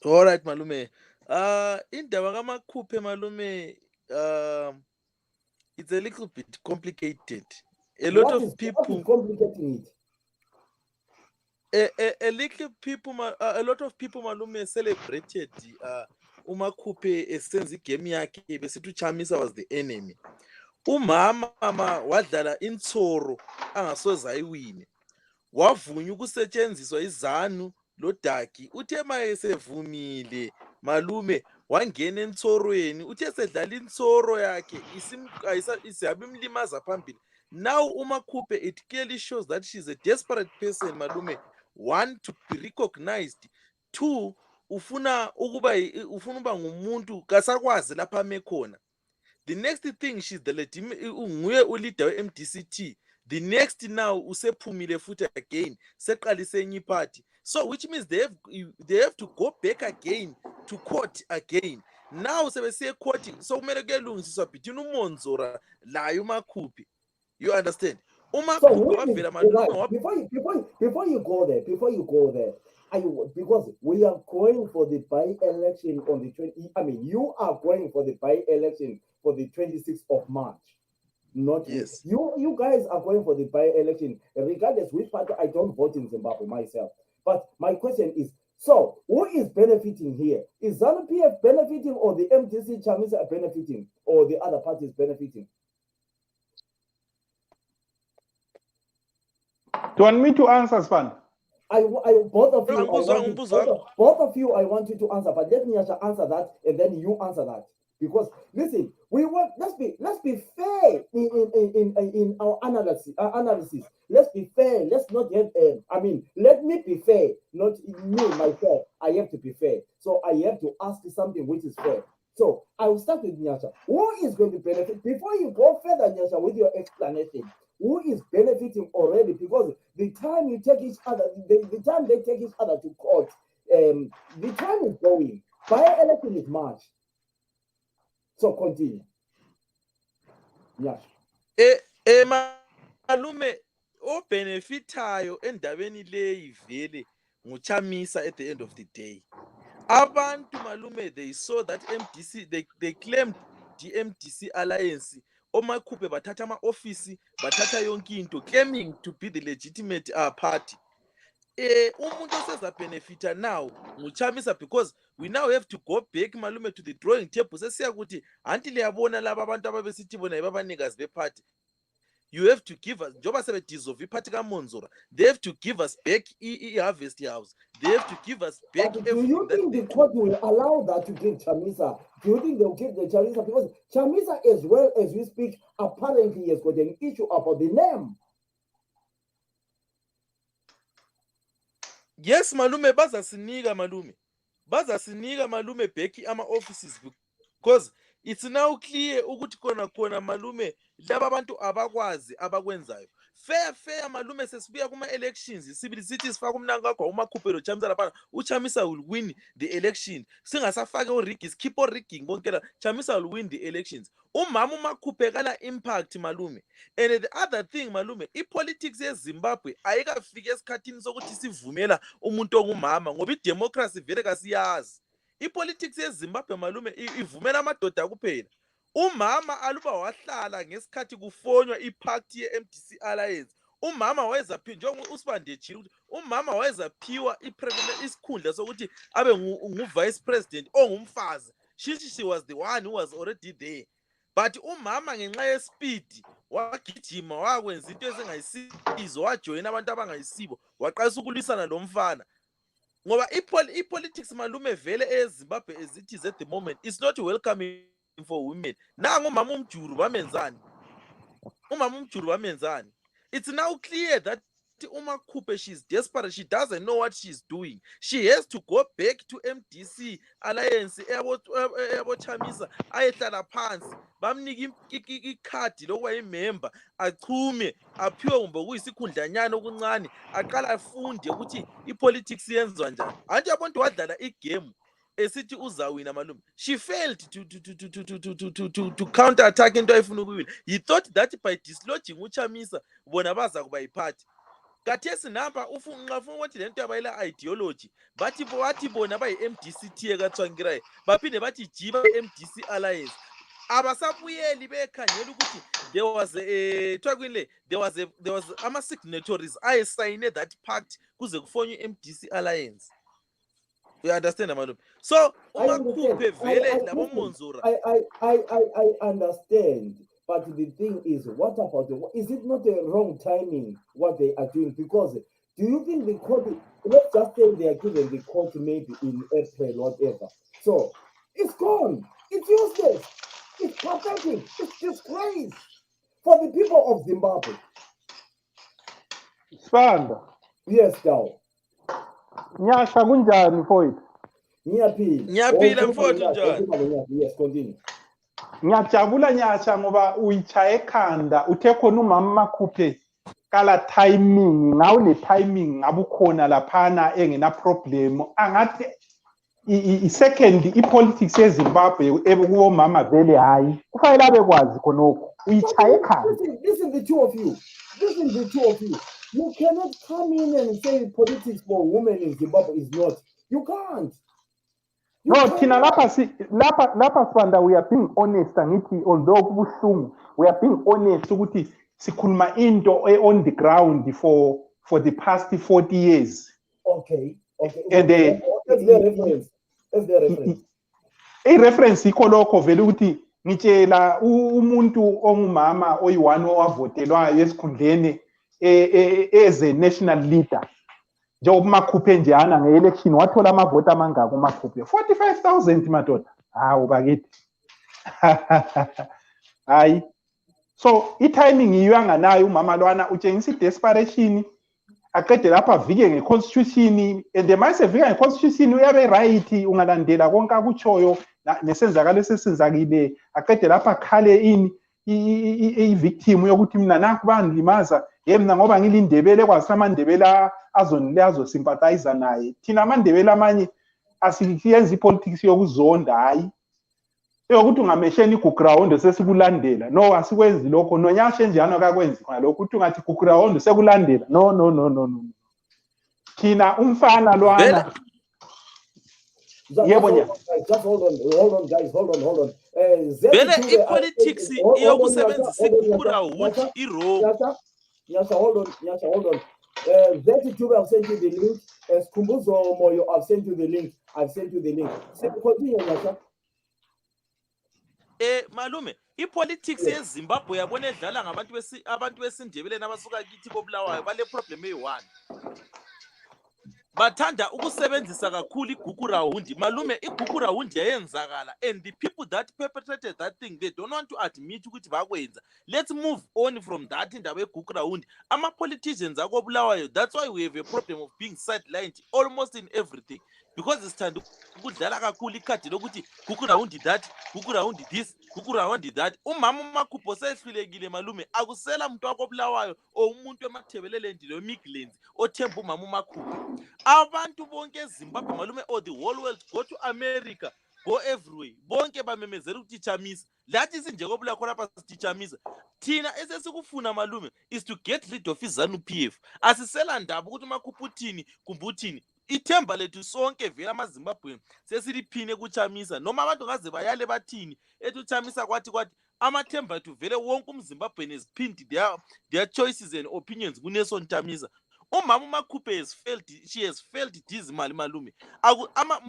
All right, Malume. In the MAKHUPHE, Malume, it's a little bit complicated. A lot of people complicating it. A lot of people, Malume, celebrated uMakhuphe esenza igame yakhe besithi uChamisa was the enemy. Umama wadlala insoro angasoze ayiwine. Wavunya ukusetshenziswa iZANU lo Daki uthe mayesevumile malume wangena entsorweni uthe sedlala insoro yakhe isihabe imlimaza phambili. Now uMakhuphe, it clearly shows that she's a desperate person malume. One, to be recognized. Two, ufuna uba ngumuntu kasakwazi lapha ame khona. The next thing, she's the nguye uleader we-MDCT. The next now usephumile futhi again seqalise enye party. So which means they have to go back again to court again. Now sebesiye court, so kumele kuyalungisiswa between uMonzora laye uMakhuphe. You understand? So uMakhuphe wavela malume right, before you go there, because we are going for the by-election on the 20. I mean, you are going for the by-election for the 26th of March. Not yes. You guys are going for the by-election, regardless which party. I don't vote in Zimbabwe myself. But my question is, so who is benefiting here? Is ZANU-PF benefiting, or the MDC Chamisa are benefiting, or the other parties benefiting? Do you want me to answer, Span? Both of you, I want you to answer, but let me answer that, and then you answer that. Because listen, let's be fair in our analysis. Let's be fair. Let's not have let me be fair, not me myself. I have to be fair. So I have to ask something which is fair. So I will start with Nyasha. Who is going to benefit? Before you go further, Nyasha, with your explanation, who is benefiting already? Because the time you take each other, the time they take each other to court, the time is going. By-election is March. So continue. Yes. Malume obenefitayo endabeni leyi vele nguChamisa at the end of the day. Abantu malume, they saw that MDC, they claimed the MDC alliance. OMakhuphe bathatha ama-office, bathatha yonke into, claiming to be the legitimate party. Umuntu oseza benefita now nguChamisa, because we now have to go back malume to the drawing table. Sesiya ukuthi anti liyabona laba abantu ababesithi bona yibabanikazi beparty. You have to give us, njoba sebedissolve iparty kaMonzora, they have to give us back i-Harvest House. They have to give us back everything. Do you think the court will allow that to give Chamisa? Do you think they'll give the Chamisa? Because Chamisa, as well as we speak, apparently has got an issue about the name. Yes, malume, bazasinika malume back ama-offices, because it's now clear ukuthi khona malume laba abantu abakwazi abakwenzayo. Fair malume, sesibuya kuma-elections sibili sithi sifaka umnanka wakho uMakhuphe lo Chamisa lapha, uChamisa will win the election. Singasafake uriggi, keep on rigging bonke la, Chamisa will win the elections. Umama uMakhuphe kana impact malume. And the other thing malume, i-politics yeZimbabwe ayikafika esikhathini sokuthi sivumela umuntu ongumama, ngoba i-democracy vele kasiyazi. I-politics yeZimbabwe malume ivumela amadoda kuphela. Umama aluba wahlala ngesikhathi kufonywa iparty ye-MDC alliance, umama wayezaphiwa, njengoba uSibande echile ukuthi umama wayezaphiwa isikhundla sokuthi abe ngu-vice president ongumfazi. She was the one who was already there. But umama ngenxa yespeed wagijima wakwenza into ezingayisizo, wajoyina abantu abangayisibo, waqalisa ukulwisana lo mfana. Ngoba i-politics malume vele eZimbabwe as it is at the moment, it's not welcoming for women. Nangu umama uMjuru bamenzani. It's now clear that uMakhuphe, she's desperate. She doesn't know what she's doing. She has to go back to MDC alliance, ebo Chamisa ayehlala phansi, bamnika ikhadi lokuba imember, achume, aphiwe kumbe kuyisikhundlanyana okuncane, aqala afunde ukuthi ipolitics yenziwa njani. Anti abantu wadlala igame esithi uzawina malume. She failed to counter attack into ayifuna ukuwina. He thought that by dislodging uChamisa bona baza kuba yiphathi. Kathesi namba ufuna ukuthi lento yabayela ideology, bathi bona bayi-MDCT ekathwangirayo, baphinde bathi jiba i-MDC alliance. Abasabuyeli bekhangela ukuthi there was ama-signatories ayesayine that pact kuze kufonywe i-MDC alliance. You understand, malume? So uMakhuphe vele labo Monzora. I understand. But the thing is, what about is it not a wrong timing what they are doing? Because Do you think the court, let's just say they are given the court maybe in April, whatever. So it's gone. It's useless. It's pathetic. It's disgrace for the people of Zimbabwe. Sibanda, Yes, Dawo. nyasha kunjani mfowethu? Ngiyaphila mfowethu njani? Yes, continue. Ngiyajabula nyasha ngoba uyichaye ekhanda uthe khona umama Makhuphe kala timing ngawu le timing ngabe ukhona laphana engena problem angathi i-second i-politics yeZimbabwe kuwo mama vele hayi kufanele abekwazi khonokho uyichaye ekhanda. Listen, the two of you. Listen, the two of you. You cannot come in and say politics for women in Zimbabwe is not. You can't. No, thina lapha Sibanda, we are being honest angithi, although kubuhlungu, we are being honest ukuthi sikhuluma into on the ground for the past 40 years. Okay. And that's the reference. I-reference ikho lokho vele ukuthi ngitshela umuntu ongumama oyi-1 owavotelwayo esikhundleni as a national leader. Njengoba Makhuphe njeyana nge-election wathola amavoti amangaka uMakhuphe 45,000 madoda. Hawu bakithi. Hayi. So i-timing yiyo anganayo umama lwana utshengisa i-desperation aqede lapha avike nge-constitution and mayise evika nge-constitution uyabe right ungalandela konke akutshoyo nesenzakalo esesenzakile aqede lapha akhale ini i-victim yokuthi mina nakho bandilimaza mina ngoba ngilindebele kwasi amandebele azosympathize naye. Thina amandebele amanye asiyenza ipolitics yokuzonda hayi yokuthi ungamesheni iguground sesikulandela. No, asikwenzi lokho. Nonyasha enjani akakwenzi khona lokho ukuthi ungathi iguground sekulandela. No. Thina umfana lwana. Yebo nya. Just hold on guys, hold on. Vele ipolitics iyokusebenzisa iguground i-row. Nyasha, hold on. Zetitube, I've sent you the link. Skumbuzo Moyo, I've sent you the link. So continue, Nyasha. Malume, ipolitics yeZimbabwe yabona edlala ngabantu besindebele nabasuka kithi koBulawayo bale problem eyi-1. Bathanda ukusebenzisa kakhulu igugu rawundi. Malume, igugu rawundi yayenzakala and the people that perpetrated that thing, they don't want to admit ukuthi bakwenza. Let's move on from that indaba yegugu rawundi. Ama-politicians akoBulawayo, that's why we have a problem of being sidelined almost in everything. Because isithanda ukudlala kakhulu ikhadi lokuthi gugu rawundi that, gugu rawundi this, gugu rawundi that. Umama uMakhuphe sehlulekile malume, akusela umuntu wakoBulawayo or umuntu emathebelele ndilo Midlands othemba umama uMakhuphe. Abantu bonke eZimbabwe malume, or the whole world, go to America, go everywhere. Bonke bamemezela ukuthi Chamisa. Lathi sinje kobula khona lapha sichamisa. Thina esesikufuna malume is to get rid of izanu PF. Asisela ndaba ukuthi uMakhuphe uthini kumbuthini. Ithemba lethu sonke vela amaZimbabwe sesiliphine kuChamisa noma abantu ngaze bayale bathini ethi uChamisa kwathi amathemba ethu vele wonke umZimbabwe nesipindi their choices and opinions kuNelson Chamisa. Umama uMakhuphe she has failed dismal malume.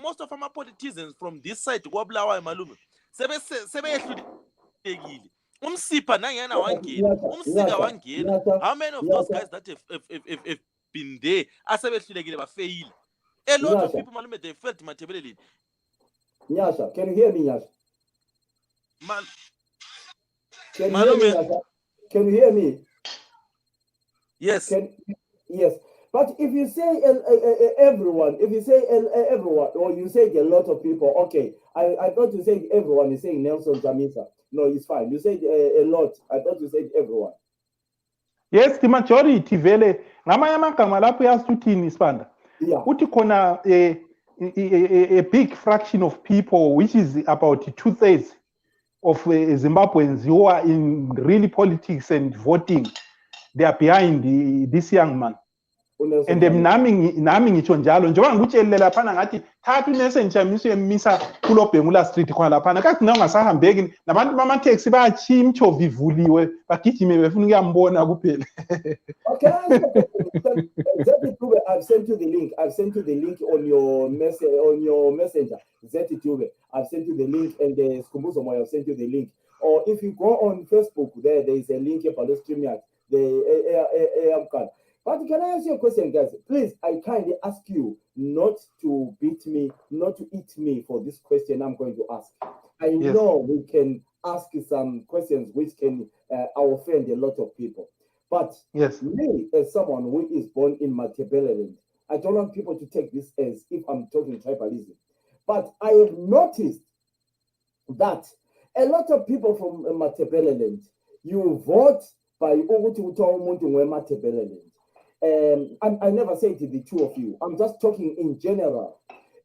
Most of our politicians from this side kwaBulawayo malume sebeyehlulekile. Umsipha nangena wangena, umsika wangena. How many of those guys that have been there asebehlulekile bafeyile? A lot of people malume, they felt matebelelini. Nyasha, can you hear me, Nyasha? Can you hear me? Yes. Yes. But if you say everyone, or you say a lot of people, okay. I thought you said everyone. You saying Nelson Chamisa. No, it's fine. You said a lot. I thought you said everyone. Yes, the majority vele. Ngamanye amagama lapho yasithini Sibanda. Yeah. Uthi khona a big fraction of people, which is about 2/3 of Zimbabweans who are in really politics and voting, they are behind this young man. And nami ngitsho njalo njengoba ngikutshelile laphana ngathi thatha uNelson Chamisa uyemisa kulobhengula street khona laphana kathi nawe ungasahambeki nabantu bama-taxi bayachiya imchova ivuliwe bagijime befuna ukuyambona kuphela. Okay, Zetitube, I've sent you the link on your messenger. Zetitube, I've sent you the link, and Skumbuzo Moyo, I've sent you the link. Or if you go on Facebook, there is a link about the StreamYard, the AM card. But can I ask you a question, guys? Please, I kindly ask you not to beat me, not to eat me for this question I'm going to ask. I know we can ask some questions which can offend a lot of people. But me, as someone who is born in Matabeleland, I don't want people to take this as if I'm talking tribalism. But I have noticed that a lot of people from Matabeleland, you vote by Uguti Umuntu Matabeleland. I never said the two of you. I'm just talking in general.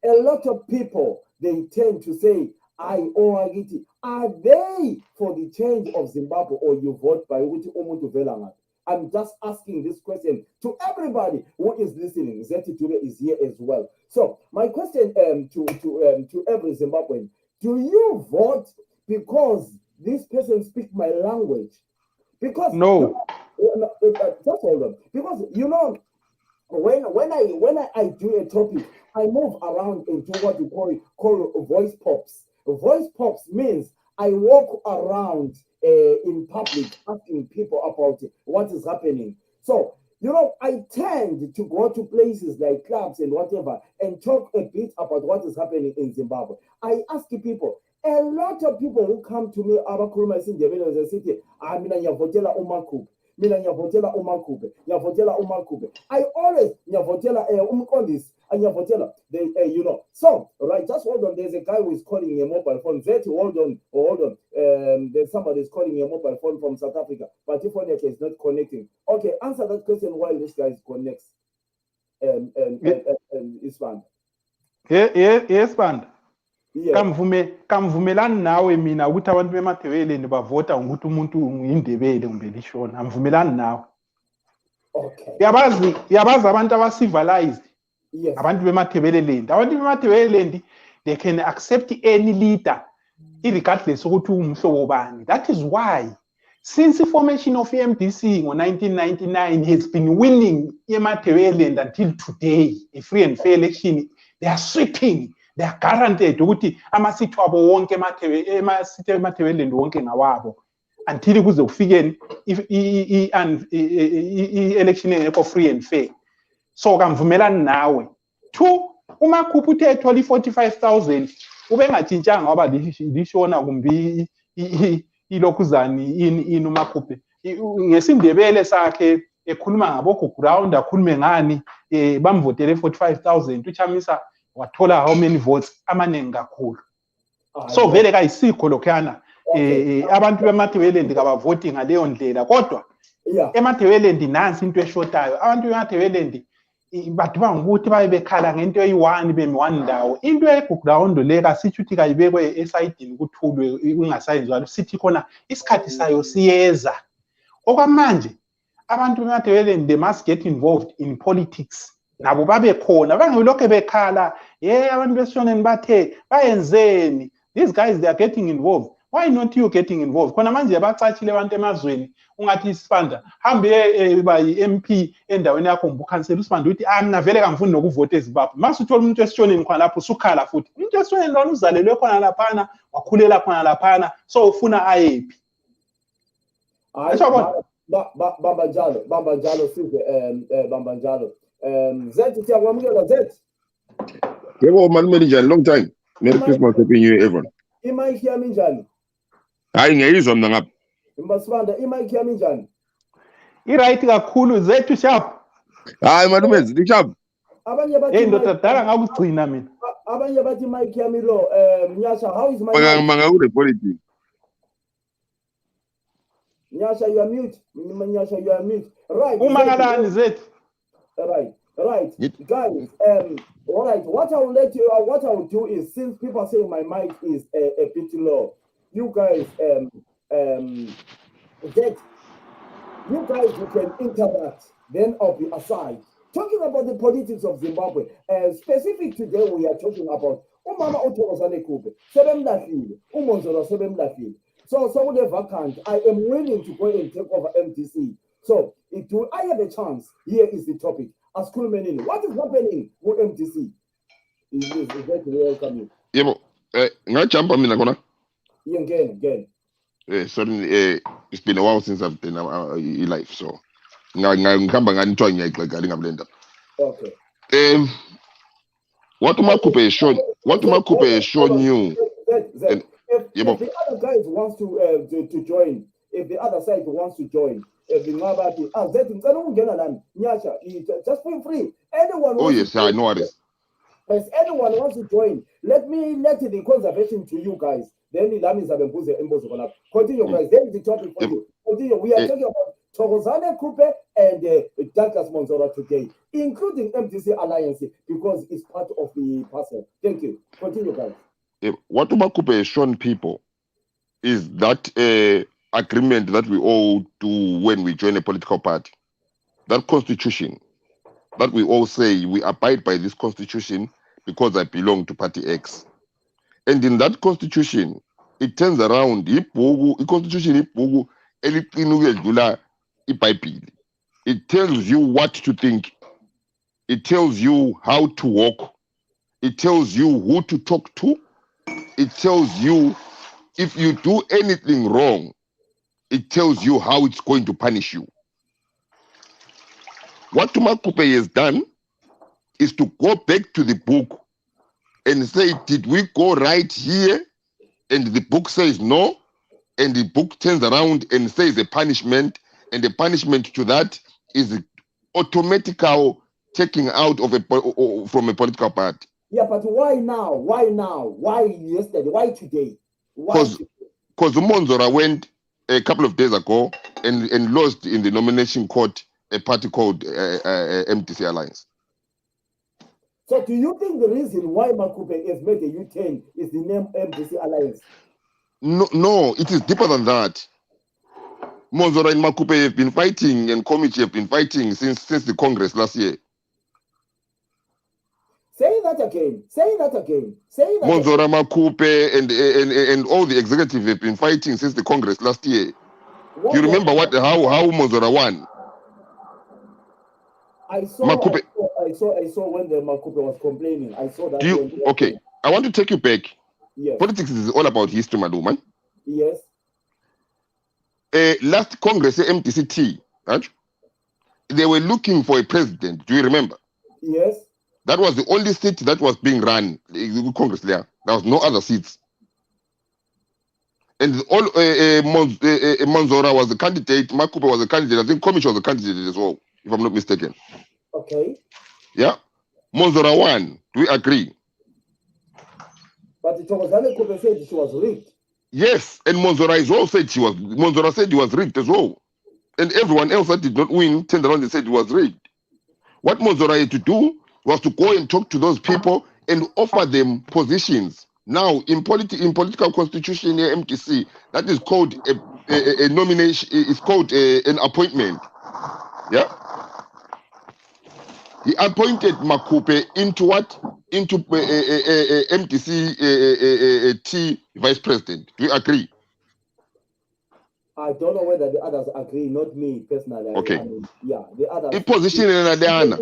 A lot of people, they tend to say, are they for the change of Zimbabwe, or you vote by Uguti Umuntu Velanga? I'm just asking this question to everybody who is listening. Zeti Ture is here as well. So my question to every Zimbabwean: do you vote because this person speaks my language? Because no. Just hold on. Because when I do a topic, I move around into what you call voice pops. Voice pops means I walk around in public asking people about what is happening. So, I tend to go to places like clubs and whatever and talk a bit about what is happening in Zimbabwe. I ask people, a lot of people who come to me, they say, I always So, right, just hold on. There's a guy who is calling a mobile phone. Hold on. There's somebody is calling a mobile phone from South Africa, but if only is not connecting. Okay, answer that question while this guy connects. Ispan. Yes, band. Kamvumelani nawe mina ukuthi abantu bemathebeleni bavota ukuthi umuntu uyindebele umbelishona. Amvumelani nawe. Okay. Yabazi abantu abasivilized. Yes. Abantu bemathebeleni, they can accept any leader irregardless ukuthi umhlobo bani. That is why since the formation of MDC in 1999 has been winning emathebeleni until today, a free and fair election. They are sweeping. They are guaranteed ukuthi amasithi wabo wonke emathebeleni wonke ngawabo until kuze kufike i-election engekho free and fair. So kamvumelani nawe. 2, uMakhuphe uthe ethola i-45,000 ubengatshintshanga ngoba lishona kumbi ilokhuzani ini uMakhuphe. Ngesindebele sakhe ekhuluma ngabo ground akhulume ngani bamvotele 45,000 uChamisa wathola how many votes amaningi kakhulu. So vele kayisikho lokhana abantu bemathebeleni kabavoti ngaleyo ndlela kodwa emathebeleni nansi into eshotayo. Abantu bemathebeleni bathi bangukuthi baye bekhala ngento eyi-1 bemi one ndawo. Into eground le kasithi ukuthi kayibekwe esayidini kuthulwe ungasayenzwa sithi khona isikhathi sayo siyeza. Okwamanje abantu bemathebeleni they must get involved in politics. Nabo babe khona bangelokho bekhala abantu besishoneni bathe bayenzeni. These guys, they are getting involved. Why not you getting involved? Khona manje yabacatshile abantu emazweni ungathi isifanda hambe ba MP endaweni yakho ngibukhansela usifanda uthi mina vele kamfuni nokuvota eZimbabwe. Mase uthola umuntu esishoneni khona lapho usukhala futhi. Umuntu esishoneni lona uzalelwe khona laphana wakhulela khona laphana so ufuna ayephi. Bamba njalo size bamba njalo. Zet siyakwamukela Zet. Yebo malume njani, long time. Merry Christmas, Happy New Year everyone. Imic yami njani? Hayi ngiyizwa mina ngapha. Mbasibanda imic yami njani? I-right kakhulu Zethu sharp. Hayi malume sharp. Abanye bathi ndoda dala ngakugcina mina. Abanye bathi imic yami lo Mnyasha, how is my manga ule politics? Mnyasha, you are mute. Mnyasha, you are mute. Right. Umangalani Zethu? Right. Guys, all right, what I will do is, since people are saying my mic is a bit low, you guys you can interact, then I'll be aside. Talking about the politics of Zimbabwe, specific today we are talking about Umama Otogozane Kube, Sebemlafile, Umonzolo Sebemlafile. So the vacant, I am willing to go and take over MTC. So do I have a chance? Here is the topic. As Kulmenini, what is happening with MTC? Is that welcome? Yebo, ngajumpa mina khona. Again. Certainly, it's been a while since I've been in life, so ngihamba ngani kuthiwa ngiyayixexa ngamlenda. Okay. What MAKHUPHE has shown you. If the other guys wants to join, if the other side wants to join, if the Ngabati, just feel free. Anyone Oh wants yes, to I know what it is. If anyone wants to join, let the conservation to you guys. Then the Lamis have continue, guys. Then the topic for you. Continue. We are talking about Thokozane Kupe and Douglas Monzora today, including MTC Alliance, because it's part of the parcel. Thank you. Continue, guys. What MAKHUPHE has shown people is that agreement that we all do when we join a political party. That constitution that we all say we abide by this constitution because I belong to party X. And in that constitution, it turns around constitution it tells you what to think. It tells you how to walk. It tells you who to talk to. It tells you if you do anything wrong, it tells you how it's going to punish you. What MAKHUPHE has done is to go back to the book and say, did we go right here? And the book says no. And the book turns around and says a punishment. And the punishment to that is automatical taking out of from a political party. Yeah, but why now? Why now? Why yesterday? Why today? Because Monzora went a couple of days ago and lost in the nomination court a party called MTC Alliance. So do you think the reason why MAKHUPHE has made a U-turn is the name MTC Alliance? No, it is deeper than that. Monzora and MAKHUPHE have been fighting, and Committee have been fighting since the Congress last year. Say that again. Say that again. Say that Monzora, MAKHUPHE, and all the executive have been fighting since the Congress last year. Do you remember how Monzora won? I saw when the MAKHUPHE was complaining. I saw that. Okay, I want to take you back. Yes. Politics is all about history, Maduma. Yes. Last Congress, MTCT, right? They were looking for a president. Do you remember? Yes. That was the only seat that was being run in Congress there. There was no other seats. And Monzora was the candidate, MAKHUPHE was the candidate. I think Commission was the candidate as well, if I'm not mistaken. Okay. Yeah. Monzora won. Do we agree? But the Thokozane Kupe said she was rigged. Yes, and Monzora as well said Monzora said he was rigged as well. And everyone else that did not win turned around and said he was rigged. What Monzora had to do was to go and talk to those people and offer them positions. Now, in political constitution here, MTC, that is called a nomination. It's called an appointment. Yeah. He appointed MAKHUPHE into what? Into MTC vice president. Do you agree? I don't know whether the others agree, not me personally. Okay. I mean, yeah, the others. The position in Adana.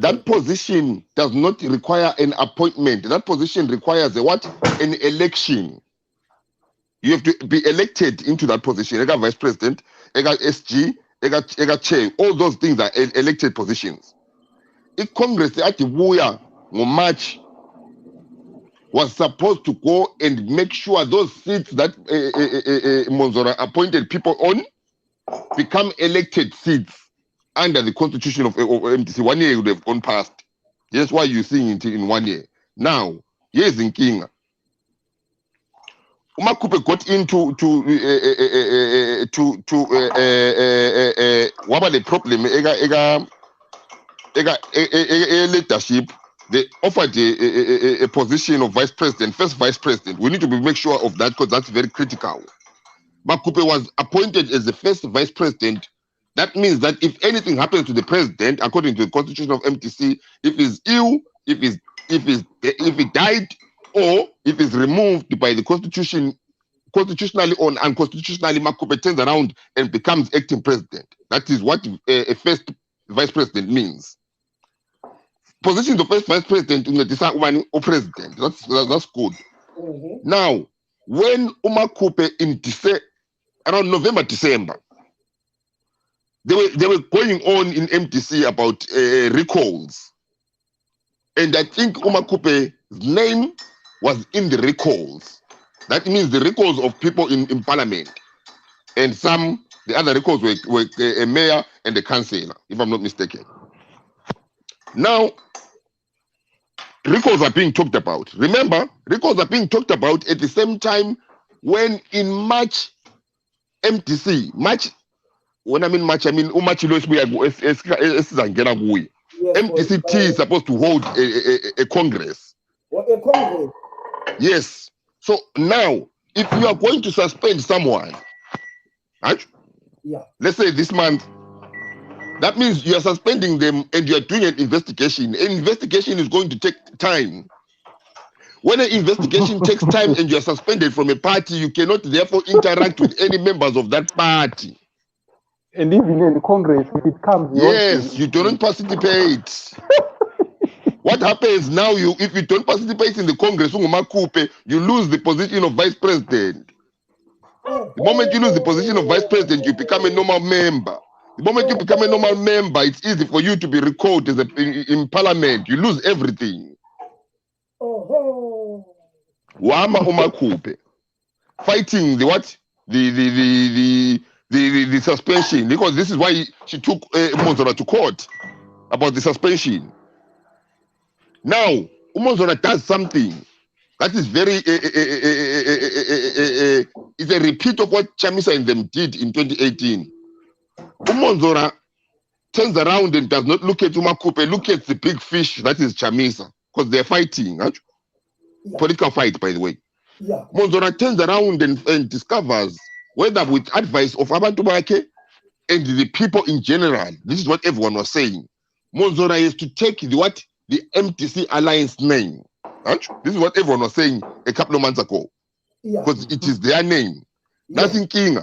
That position does not require an appointment. That position requires an election. You have to be elected into that position. Ega vice president, ega SG, ega chair. All those things are elected positions. The Congress at the March was supposed to go and make sure those seats that Monzora appointed people on become elected seats under the constitution of MTC. 1 year would have gone past. That's why you're seeing it in 1 year. Now, here's in King. MAKHUPHE got into what about the problem? Leadership. They offered a position of vice president, first vice president. We need to make sure of that because that's very critical. MAKHUPHE was appointed as the first vice president. That means that if anything happens to the president, according to the constitution of MTC, if he's ill, if he died, or if he's removed by the constitution, constitutionally or unconstitutionally, MAKHUPHE turns around and becomes acting president. That is what a first vice president means. Position the first vice president in the or president. That's good. Now, when MAKHUPHE in around November, December, they were going on in MTC about recalls. And I think MAKHUPHE's name was in the recalls. That means the recalls of people in parliament. And the other recalls were a mayor and a councillor, if I'm not mistaken. Now, recalls are being talked about. Remember, recalls are being talked about at the same time when in March, MTC, when I mean March, I mean MTCT is supposed to hold a Congress. What a Congress? Yes. So now, if you are going to suspend someone, right? Yeah. Let's say this month, that means you are suspending them and you are doing an investigation. An investigation is going to take time. When an investigation takes time and you are suspended from a party, you cannot therefore interact with any members of that party. And even in Congress, if it comes, Yes, you don't participate. What happens now, if you don't participate in the Congress, you lose the position of vice president. The moment you lose the position of vice president, you become a normal member. The moment you become a normal member, it's easy for you to be recalled in parliament. You lose everything. Wama MAKHUPHE fighting the what? The suspension, because this is why she took Umonzora to court about the suspension. Now, Umonzora does something that is very it's a repeat of what Chamisa and them did in 2018. Umonzora turns around and does not look at MAKHUPHE, look at the big fish that is Chamisa, because they're fighting. Yeah. Political fight, by the way. Yeah. Umonzora turns around and discovers, whether with advice of Abantu Bake and the people in general, this is what everyone was saying. Umonzora is to take the MTC Alliance name. Right? This is what everyone was saying a couple of months ago. Because it is their name. Nothing king.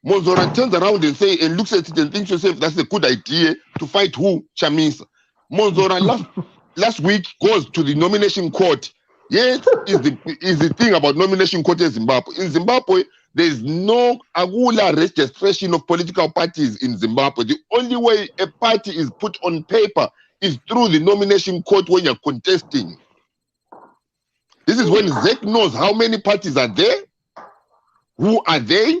Umonzora turns around and looks at it and thinks to himself, that's a good idea to fight who? Chamisa. Umonzora last week goes to the nomination court. Yes, is the thing about nomination court in Zimbabwe. In Zimbabwe, there is no agula registration of political parties in Zimbabwe. The only way a party is put on paper is through the nomination court when you're contesting. This is when ZEC knows how many parties are there, who are they,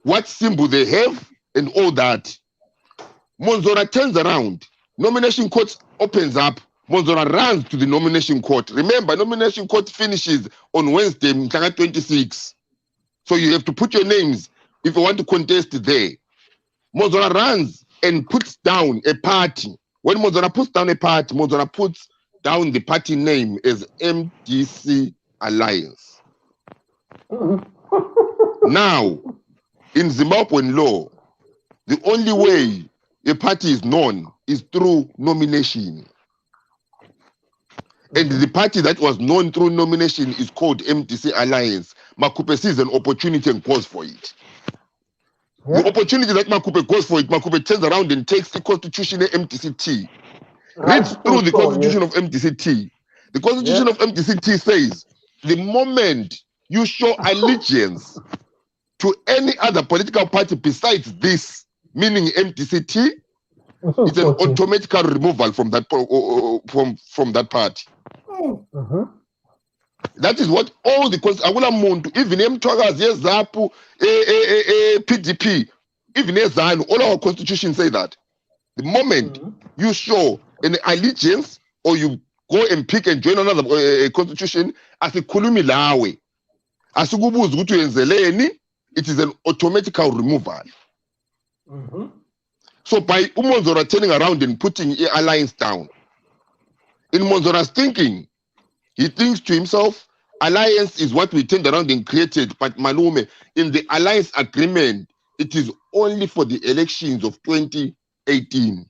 what symbol they have, and all that. Umonzora turns around. Nomination court opens up. Umonzora runs to the nomination court. Remember, nomination court finishes on Wednesday, 26. So you have to put your names if you want to contest there. Umonzora runs and puts down a party. When Umonzora puts down a party, Umonzora puts down the party name as MTC Alliance. Now, in Zimbabwean law, the only way a party is known is through nomination. And the party that was known through nomination is called MTC Alliance. MAKHUPHE sees an opportunity and goes for it. Yeah. The opportunity that MAKHUPHE goes for it, MAKHUPHE turns around and takes the constitution of MTCT. Reads through the constitution of MTCT. The constitution of MTCT says, the moment you show allegiance to any other political party besides this, meaning MTCT, it's an automatic removal from that party. That is what all the even ZAPU, PDP, even ZANU, all our constitutions say that. The moment you show an allegiance or you go and pick and join another constitution, as a kulumi lawe, as it is an automatic removal. So by Umonzora turning around and putting an alliance down, in Umonzora's thinking, he thinks to himself, alliance is what we turned around and created, but Malume, in the alliance agreement, it is only for the elections of 2018.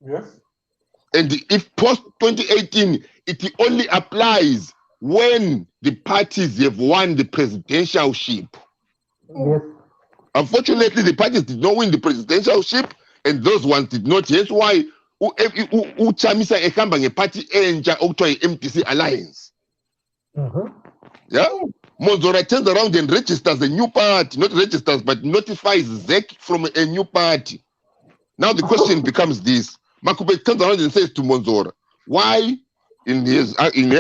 Yes. And if post-2018, it only applies when the parties have won the presidentialship. Yes. Unfortunately, the parties did not win the presidentialship, and those ones did not. That's why Chamisa ehamba ngeparty entsha okuthiwa yi-MTC Alliance. Yeah? Monzora turns around and registers a new party, not registers, but notifies ZEC from a new party. Now the question becomes this. MAKHUPHE turns around and says to Monzora, why, in their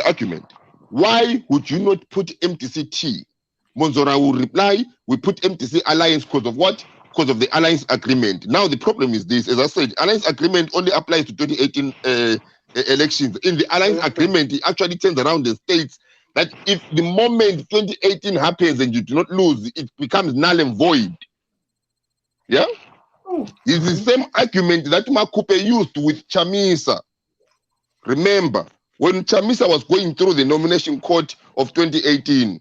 argument, why would you not put MTCT? Monzora will reply, we put MTC alliance because of what? Because of the alliance agreement. Now the problem is this, as I said, alliance agreement only applies to 2018 elections. In the alliance agreement, it actually turns around and states that if the moment 2018 happens and you do not lose, it becomes null and void. Yeah? It's the same argument that MAKHUPHE used with Chamisa. Remember, when Chamisa was going through the nomination court of 2018,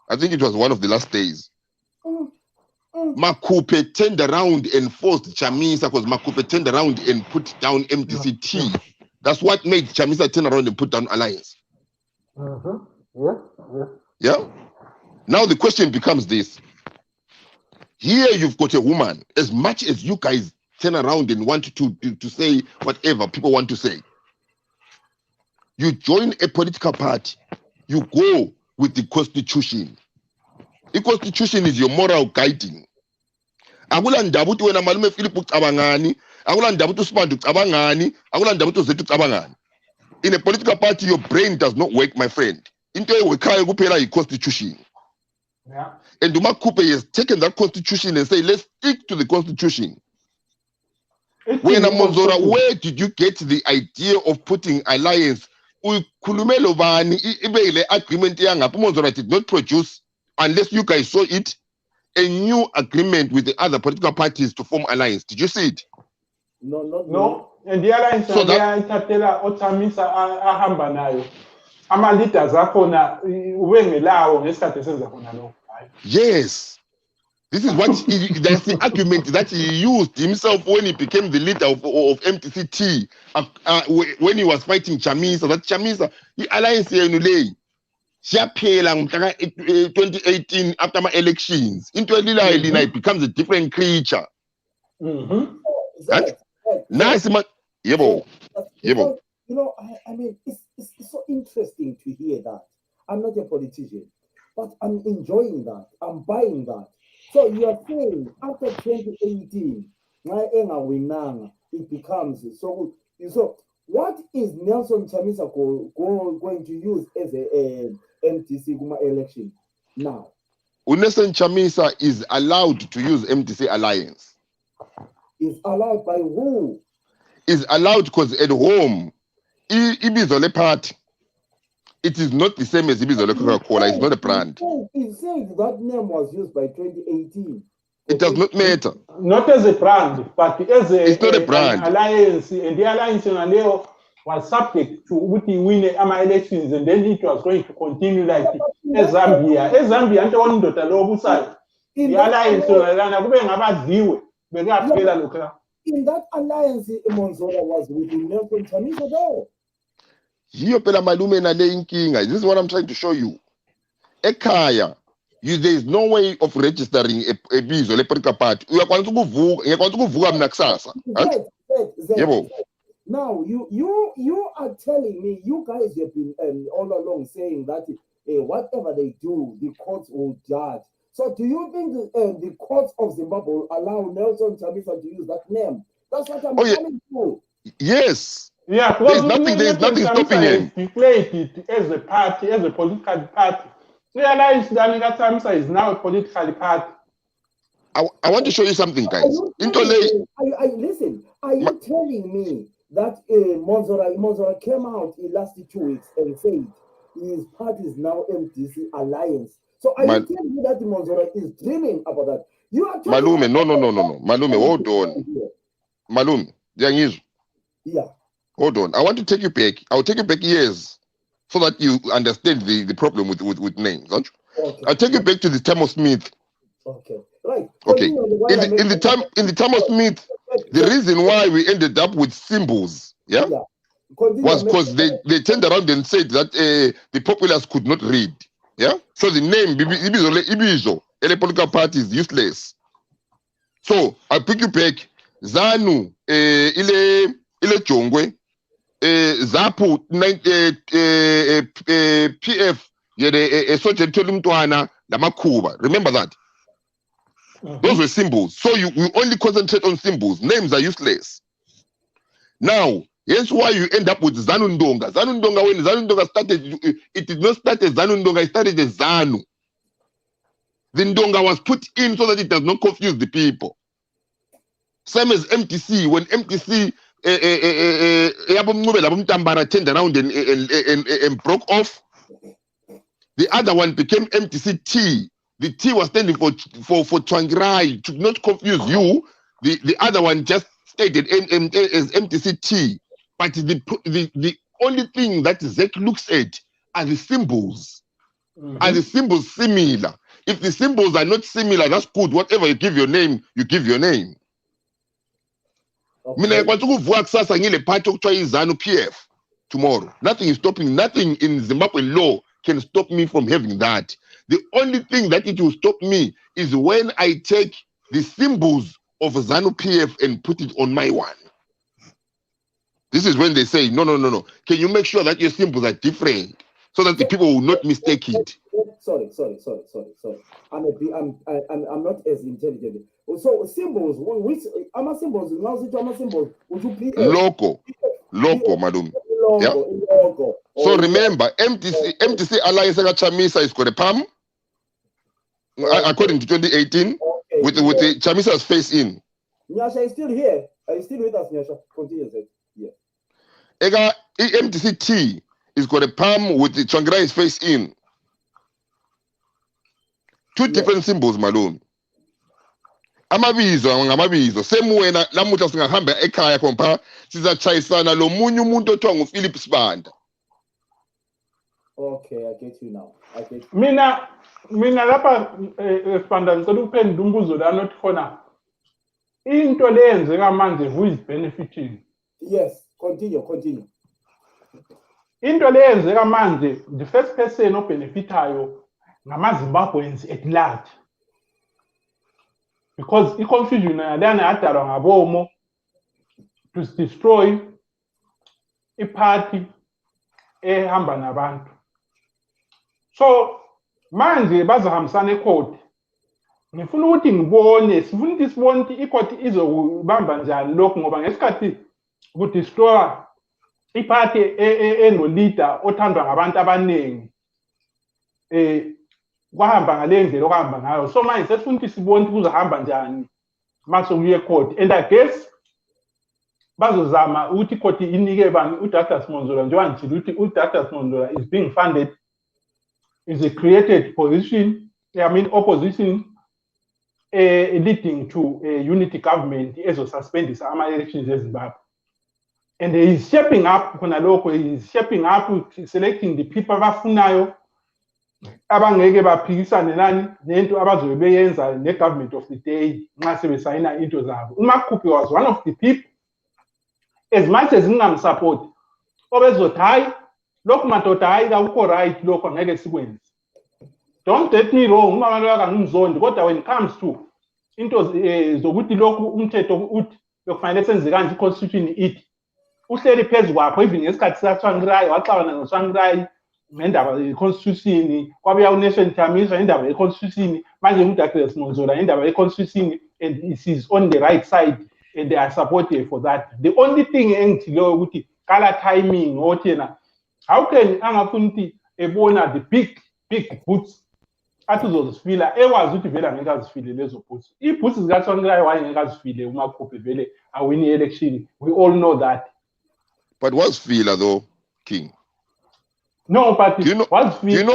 I think it was one of the last days, MAKHUPHE turned around and forced Chamisa because MAKHUPHE turned around and put down MTCT. That's what made Chamisa turn around and put down alliance. Yeah? Now the question becomes this. Here you've got a woman, as much as you guys turn around and want to say whatever people want to say, you join a political party, you go with the constitution. The constitution is your moral guiding. Akula ndaba uthi wena malume Philip ucabangani, akula ndaba uthi uSibanda ucabangani, akula ndaba uthi uZethu ucabangani. In a political party, your brain does not work, my friend. Into ekhaya kuphela yi-constitution. Yeah. And MAKHUPHE has taken that constitution and say, let's stick to the constitution. When Monzora, where did you get the idea of putting alliance? Agreement Monzora did not produce, unless you guys saw it, a new agreement with the other political parties to form alliance. Did you see it? No. And the alliance so that Ochamisa ahamba nayo. Ama leaders akhona ubengelawo ngesikhathi senza khona lo. Yes. This is what that's the argument that he used himself when he became the leader of MTCT when he was fighting Chamisa. That Chamisa, the alliance yenule. Siyaphela ngomhla 2018 after my elections. Into Elina it becomes a different creature. Nice man. Yebo. You know, I mean, it's so interesting to hear that. I'm not a politician, but I'm enjoying that. I'm buying that. So you are saying after 2018, it becomes so. So what is Nelson Chamisa going to use as a MTC election now? Nelson Chamisa is allowed to use MTC alliance. Is allowed by who? Is allowed because at home, Ibizole party. It is not the same as Ibizole Coca-Cola. It's not a brand. He said that name was used by 2018. It does not matter. Not as a brand, but as it's not a brand. An alliance, and the alliance was subject to win elections, and then it was going to continue like Zambia. Zambia, the alliance in that alliance, Monzora was with Nelson Chamisa there. This is what I'm trying to show you. Ekaya, there is no way of registering a visa, a political party. Now, you are telling me, you guys have been all along saying that whatever they do, the courts will judge. So do you think the courts of Zimbabwe will allow Nelson Chamisa to use that name? That's what I'm coming to. Yes. Yeah, there's nothing stopping him. He played it as a party, as a political party. Realize that Chamisa is now a political party. I want to show you something, guys. Listen, are you telling me that Monzora came out in last 2 weeks and said his party is now MTC Alliance? So are you telling me that Monzora is dreaming about that? You are Malume, no. Malume, hold on. Malume, yeah. Hold on. I want to take you back. I'll take you back years so that you understand the problem with names. Don't you? Okay. I'll take you back to the time of Smith. Okay. Right. Okay. In the time of Smith, the reason why we ended up with symbols, was because they turned around and said that the populace could not read. Yeah. So the name Ibizo, a political party is useless. So I'll pick you back. ZANU, ile Jongwe, ZAPU, PF Remember that? Those were symbols. So you only concentrate on symbols. Names are useless. Now, here's why you end up with ZANU Ndonga. ZANU Ndonga, when ZANU Ndonga started, it did not start as ZANU Ndonga, it started as ZANU. The Ndonga was put in so that it does not confuse the people. Same as MTC. When MTC turned around and broke off, the other one became MTC-T. The T was standing for Twangrai, to not confuse you. The other one just stated as MTC-T. But the only thing that Zek looks at are the symbols. Are the symbols similar? If the symbols are not similar, that's good. Whatever you give your name, you give your name. Okay. Tomorrow. Nothing is stopping, nothing in Zimbabwe law can stop me from having that. The only thing that it will stop me is when I take the symbols of ZANU-PF and put it on my one. This is when they say, no. Can you make sure that your symbols are different so that the people will not mistake it? Sorry. I'm not as intelligent. So symbols, which symbols? Would you PF? Loco, madam. Logo. So remember, MTC Alliance Chamisa is called a PAM, according to 2018, with the Chamisa's face in. Nyasha is still here. Are you still with us, Nyasha? Continue, sir. Yeah. MTC-T is called a PAM with the Changrai's face in. Two different symbols, Malone. Amabizo. Same way namuhla singahamba ekhaya kompa sizachayisana lo munye umuntu othiwa nguPhilip Sibanda. Okay, I get you now. Mina lapha Sibanda ngicela uphendula umbuzo la not khona. Into leyenzeka manje who is benefiting? Yes, continue. Into leyenzeka manje the first person obenefitayo ngamaZimbabweans at large. Because i-confusion yalana yadalwa ngabomo to destroy i-party ehamba nabantu. So manje bazahambisana ecourt. Ngifuna ukuthi sifuna ukuthi sibone ukuthi i-court izobamba njani lokho ngoba ngesikhathi ku-destroy i-party eno-leader othandwa ngabantu abaningi. Kwahamba ngale ndlela okuhamba ngayo. So manje sesifuna ukuthi sibone ukuthi kuzohamba njani mase kuye court. And I guess bazozama ukuthi court inike bani uDr Simonzola njengoba ngitshilo ukuthi uDr Simonzola is being funded, is a created position, opposition leading to a unity government ezosuspendisa ama-elections eZimbabwe. And he is shaping up khona lokho, he is shaping up, selecting the people abafunayo abangeke baphikisane nani nento abazobe beyenza ne-government of the day nxa sebesayina into zabo. uMakhuphe was one of the people, as much as ngingamsupport, obezothi hayi lokhu madoda hayi akukho right lokho ngeke sikwenze. Don't get me wrong, uMamalo akangimzondi, kodwa when it comes to into zokuthi lokhu umthetho uthi bekufanele senze kanje i-constitution ithi uhleli phezu kwakho, even ngesikhathi sikaTshwangirai waxabana noTshwangirai ngendaba ye-constitution, kwabuya uNation Chamisa indaba ye-constitution, manje uDr Simonzola indaba ye-constitution, and it is on the right side and they are supported for that. The only thing engithileyo ukuthi kala timing othi yena how can angafuni ukuthi ebona the big boots athi uzozifila ekwazi ukuthi vele angeke azifile lezo boots. I-boots zikaTshwangirai wayengeke azifile uMakhuphe vele awini election, we all know that. But what's Fila though, King? No, but do you know Guti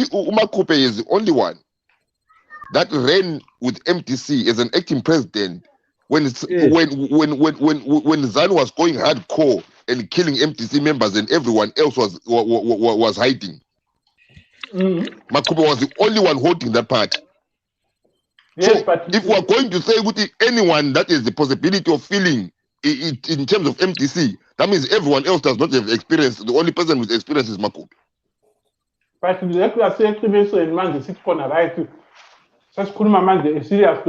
Umakhuphe is the only one that ran with MTC as an acting president when ZANU was going hardcore and killing MTC members and everyone else was hiding. Makhuphe was the only one holding that part. Yes, so but if we are going to say Guti, anyone that is the possibility of feeling it in terms of MTC, that means everyone else does not have experience. The only person with experience is Makhuphe. But if we are saying so in man, the six corner right to such cool man, the serious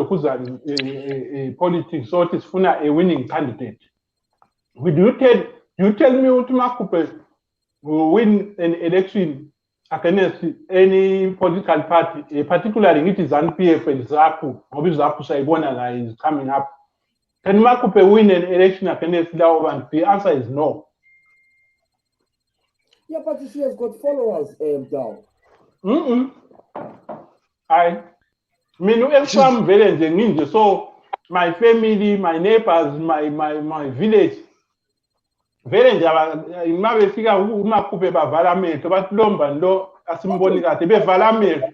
politics, so it is funa a winning candidate. You tell me what Makhuphe will win an election against any political party, particularly it is ZANU-PF and ZAPU, or ZAPU Saibona is coming up. Can MAKHUPHE win an election against Laoban? The answer is no. Yeah, but she has got followers down. I mean, some village ninja, so my family, my neighbors, my village. Village, imabe fika uMAKHUPHE bavalamento batlomba ndo asimboni kade bevalamento.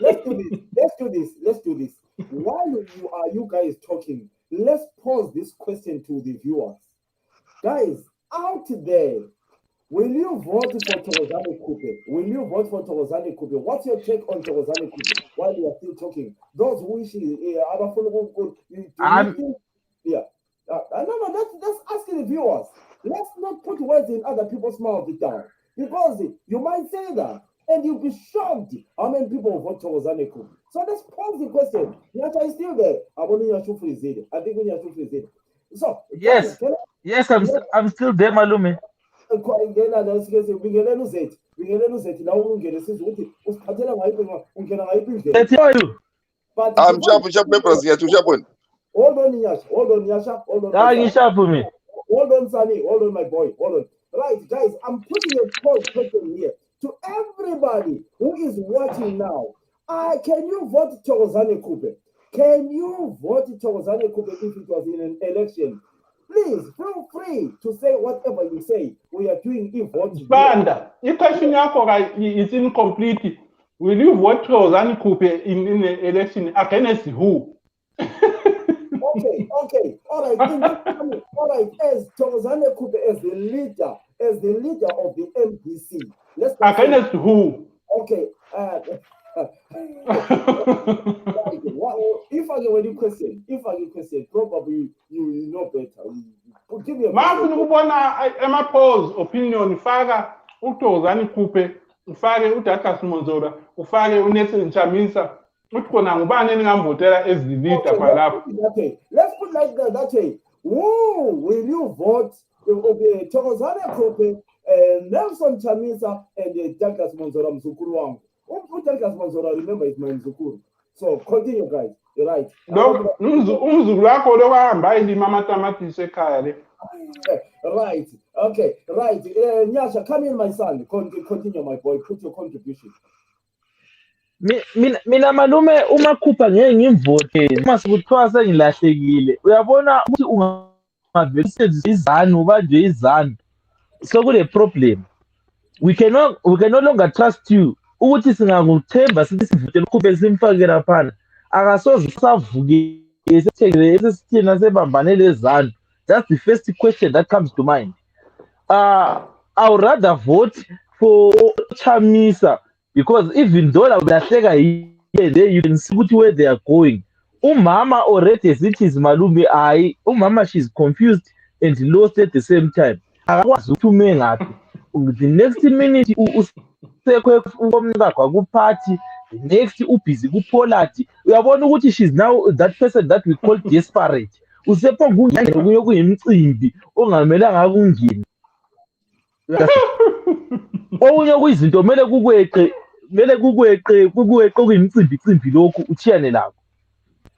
Let's do this. While you guys talking, let's pose this question to the viewers. Guys, out there, will you vote for Thokozani Kupe? Will you vote for Thokozani Kupe? What's your take on Thokozani Kupe while you are still talking? Those wishing, yeah. No, that's asking the viewers. Let's not put words in other people's mouths down. Because you might say that and you'll be shocked how many people vote Thokozani Kupe. So let's pose the question. Nyasha is still there. I think when Nyasha is there. So Yes, I'm still there, Malume. Let's hear you. I'm sharp members here to sharpen. Hold on, Nyasha. Hold on, Sharp for me. Hold on, Sunny. Hold on, my boy. Hold on. Right, guys, I'm putting a poll question here to everybody who is watching now. Can you vote Thokozani Kupe? Can you vote Thokozani Kupe if it was in an election? Please feel free to say whatever you say. We are doing e-vote. Banda, if question is incomplete, will you vote Thokozani Kupe in the election against who? Okay. All right. As Thokozani Kupe as the leader of the MDC. Let's against who? Okay. If I get a question, probably you know better. Give me a Emma Paul's opinion. Ufaka uThokozani Kupe, ufake uData Simonzola, ufake uNelson Chamisa. Utkona ngubani eningavotela as the leader lapho. Okay. Let's put like that way. Who will you vote? Thokozani Kupe, Nelson Chamisa, and Douglas Monzora Mzukuru wangu. Douglas Monzora, remember, is my Mzukuru. So continue, guys. You're right. Umzukuru wakho lokahamba ilima tamatisi ekhaya le. Right. Okay. Right. Nyasha, come in, my son. Continue, my boy. Put your contribution. Mina Malume uMAKHUPHE ngeke ngimvote uma sekuthiwa sengilahlekile. Uyabona ukuthi ungavelisebenzisa izanu ubanje izanu. So kule problem. We can no longer trust you. Ukuthi singakuthemba sithi sivotele uMAKHUPHE simfake laphana. Akasoze savuke esithina sebambane lezanu. That's the first question that comes to mind. I would rather vote for Chamisa. Because even though there you can see where they are going. Umama already as it is Malume Umama she's confused and lost at the same time. The next minute party, the next busy kupolati. Uyabona ukuthi she's now that person that we call desperate. Usepha kuyimcimbi ongamelanga kungeni. Okunye kuyizinto kumele kukweqe kuyimcimbi lokhu uthiyane lakho.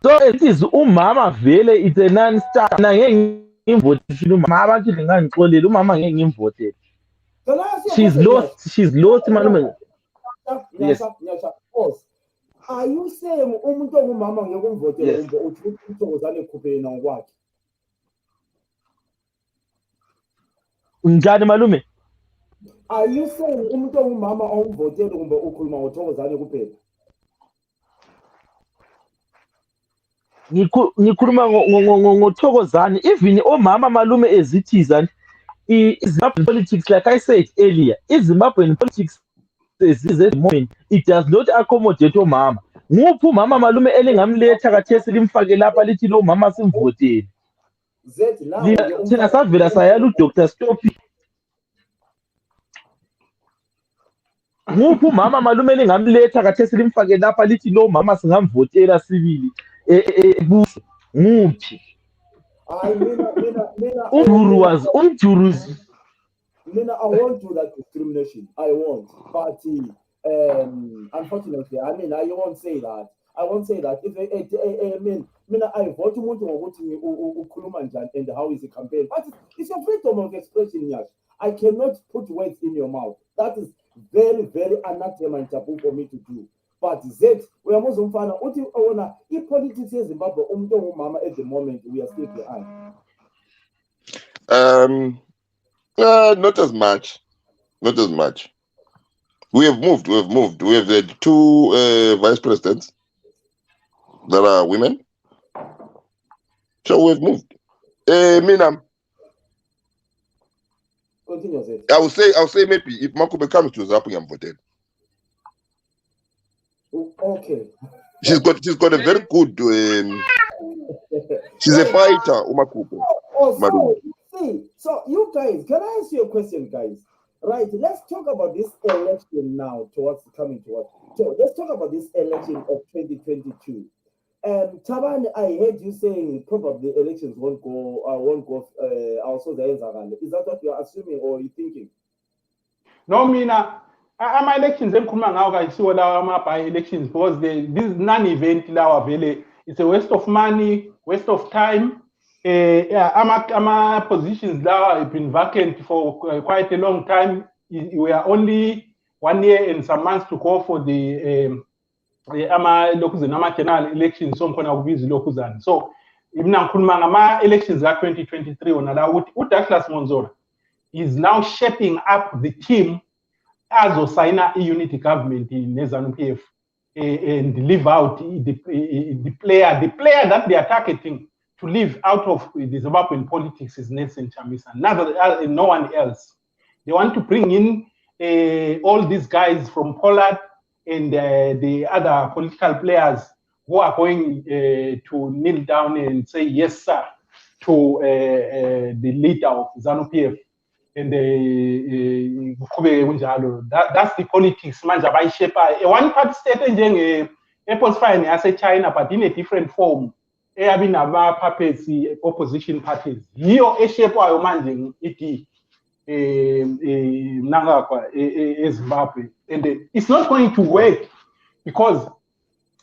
So it is umama vele it's a non-star. Ngeke ngimvotele umama abantu ngangixolele umama ngeke ngimvotele. She's lost Malume. Yes. Are you saying umuntu ongumama ngeke umvotele kumbe uthi uThokozani Kupe yena ngokwakhe? Njani Malume? Are you saying umuntu ongumama ongivotele kumbe ukhuluma ngoThokozani kuphela? Ngikhuluma ngoThokozani. Even omama Malume ezithizana Zimbabwean politics, like I said earlier, Zimbabwean politics is at the moment it does not accommodate omama. Nguphi umama Malume elingamletha kathesi limfake lapha lithi lo mama simvotele. Thina savela sayala uDr Stoppi. Nguphi umama Malume elingamletha kathesi limfake lapha lithi lo mama singamvotela sibili ebuso. Nguphi? Mina, I won't do that discrimination. I won't. But Unfortunately, I mean, I won't say that. I won't say that. If I mean, I vote umuntu ngokuthi ukhuluma njani and how is the campaign. But it's your freedom of expression, Yash. I cannot put words in your mouth. That is very, very anathema and taboo for me to do. But Z, we are Muslim fan. Uthi ona politics in Zimbabwe, mama at the moment we are still behind. Not as much. Not as much. We have moved. We have had two vice presidents that are women. So we've moved. Mina, Continue, Z. I'll say maybe if Makhupe comes to Zapu, I'm voted. Okay. She's got a very good. She's a fighter, Makhupe. So you guys, can I ask you a question, guys? Right, let's talk about this election now. So let's talk about this election of 2022. Taban, I heard you saying probably elections won't go. Also, is that what you're assuming or you thinking? No, mina. Ama elections emkhuluma ngawo kayisiwo lawa ama elections because this non-event lawa vele it's a waste of money, waste of time. Ama positions lawa have been vacant for quite a long time. We are only 1 year and some months to go for the lokhuzana ama-general elections somkhona kubiza lokhuzana. So mina ngikhuluma ngama elections ka 2023 ona la ukuthi uDouglas Monzora is now shaping up the team azosayina i-unity government ne-ZANU-PF and live out the player that they are targeting to live out of the Zimbabwean politics is Nelson Chamisa, no one else. They want to bring in all these guys from Poland and the other political players who are going to kneel down and say yes, sir, to the leader of ZANU-PF. And that's the politics manje abayishepayo. One party state njenge-Eposfine yase-China but in a different form eyabi nama-puppets opposition parties yiyo eshepwayo manje ithi nangakwa eZimbabwe, and it's not going to work because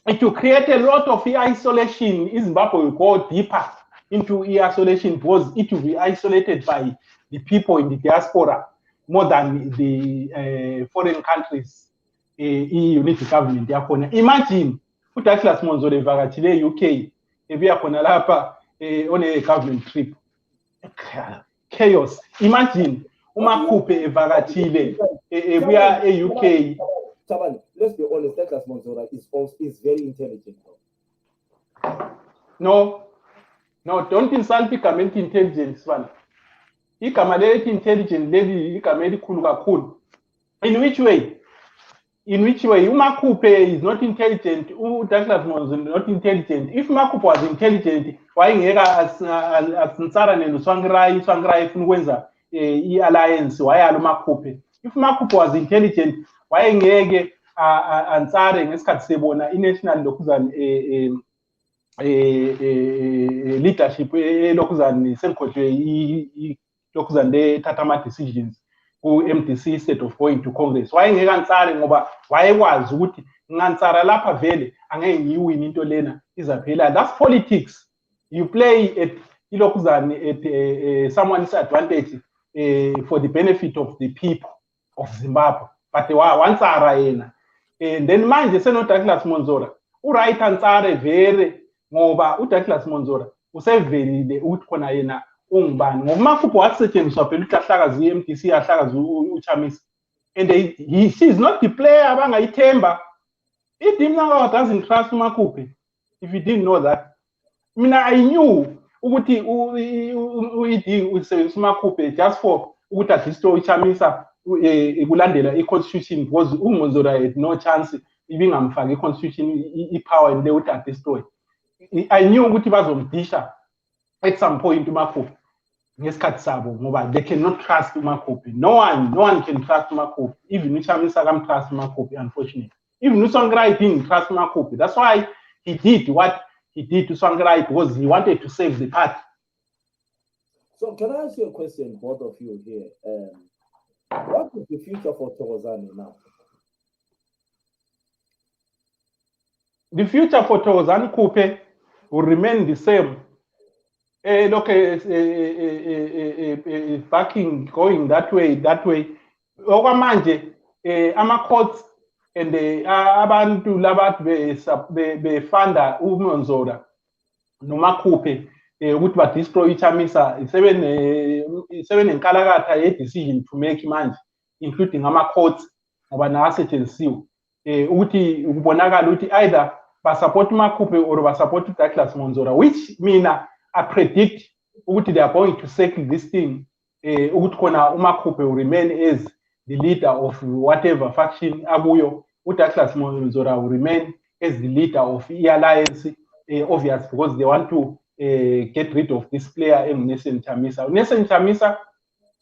it will create a lot of isolation. Zimbabwe will go deeper into isolation because it will be isolated by the people in the diaspora more than the foreign countries. Unity government yakhona. Imagine uDouglas Monzora evakatshile e-UK ebuyakhona lapha on a government trip. Chaos. Imagine uMakhuphe evakatshile ebuya e-UK. Taban, let's be honest, Douglas Monzora is very intelligent. No, don't insult igama elithi intelligence man. Igama elithi intelligent leli igama elikhulu kakhulu. In which way? uMakhuphe is not intelligent, uDouglas Monzora is not intelligent. If Makhuphe was intelligent, wayengeka asinsarane noSwangirayi ifuna ukwenza i-alliance wayala uMakhuphe. If Makhuphe was intelligent, wayengeke ansare ngesikhathi sebona i-national lokhuzana leadership elokhuzana sengikhohlwe lokhuzana lethatha ama-decisions ku-MDC instead of going to Congress. Wayengeke ansare ngoba wayekwazi ukuthi ngantsara lapha vele angeke ngiyiwini into lena izaphela. That's politics. You play at ilokhuzana at someone's advantage for the benefit of the people of Zimbabwe. But wansara yena. And then manje senoDouglas Monzora uright ansare vele ngoba uDouglas Monzora usevelile ukuthi khona yena ungubani ngoba uMakhuphe wasetshenziswa phela uhlakazi i-MDC yahlakazi uChamisa, and she is not the player abangayithemba. Idim now doesn't trust uMakhuphe. If you didn't know that, I knew ukuthi usebenzisa uMakhuphe just for ukuthi adistroy uChamisa kulandela i-constitution because uMonzora had no chance ibingamfaki i-constitution i-power and ukuthi adistroy. I knew ukuthi bazomdisha at some point uMakhuphe ngesikhathi sabo ngoba they cannot trust uMakhuphe. No one can trust uMakhuphe. Even uChamisa can't trust uMakhuphe, unfortunately. Even uSwangirayi didn't trust uMakhuphe. That's why he did what he did to Swangirayi, because he wanted to save the party. So can I ask you a question, both of you here? What is the future for Thokozani now? the future for Thokozani Coupe will remain the same. Backing going that way. Okwamanje ama-courts and abantu labathi befanda uMonzora noMakhuphe ukuthi badestroy iChamisa sebenenkalakatha ye-decision to make manje, including ama-courts ngoba nasetshenzisiwe ukuthi kubonakala ukuthi either basupport uMakhuphe or basupport uDouglas Monzora, which mina I predict ukuthi they are going to settle this thing ukuthi khona uMakhuphe will remain as the leader of whatever faction akuyo, uDouglas Monzora will remain as the leader of e-alliance, obvious because they want to get rid of this player Nelson Chamisa. Nelson Chamisa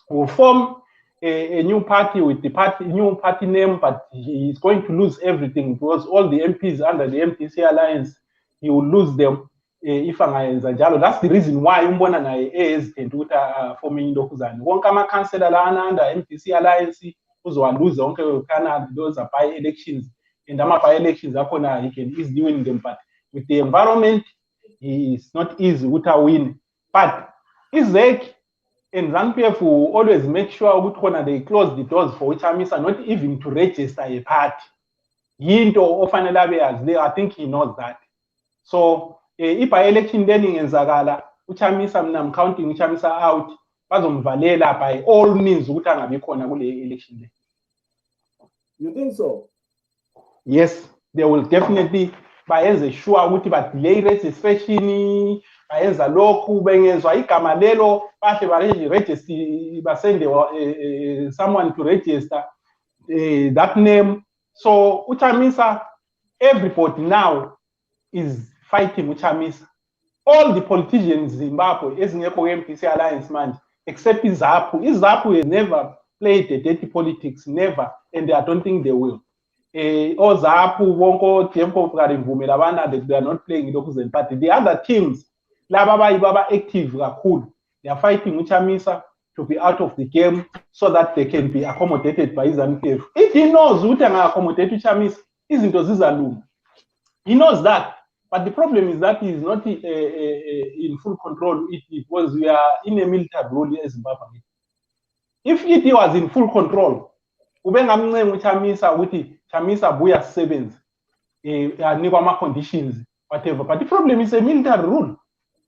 will form a new party with the new party name, but he is going to lose everything because all the MPs under the MTC alliance, he will lose them if angayenza njalo. That's the reason why umbona naye hesitant ukuthi forming lokhuzane. Wonke ama-councillor lana under MTC alliance uzowaluza wonke kana those are by-elections, and ama-by-elections akhona he can easily win them, but with the environment it's not easy ukuthi awin. But Izek and ZANU-PF will always make sure ukuthi they close the doors for uChamisa, not even to register a party. Yinto ofanele abeyazi, I think he knows that. So if by-election then ingenzakala uChamisa, mina I'm counting uChamisa out, bazomvalela by all means ukuthi angabi khona kule election day. You think so? Yes, they will definitely bayenze sure ukuthi delay registration, bayenza lokhu bengezwa igama lelo bahle baregister, basende someone to register that name. So uChamisa, everybody now is fighting uChamisa. All the politicians in Zimbabwe ezingekho MPC alliance manje except iZAPU. iZAPU has never played the dirty politics, never, and I don't think they will. OZAPU, Wonko, Tempo, Karimvume, Lavana, they are not playing Lokhuzane Party. The other teams, Baba active, cool. They are fighting uChamisa to be out of the game so that they can be accommodated by ZANU-PF. If he knows who can accommodate uChamisa, izinto zizalunga. He knows that. But the problem is that he is not in full control because we are in a military rule in Zimbabwe. If he was in full control, ubengamncenga uChamisa ukuthi Chamisa buya sebenze anikwa ama conditions whatever, but the problem is a military rule,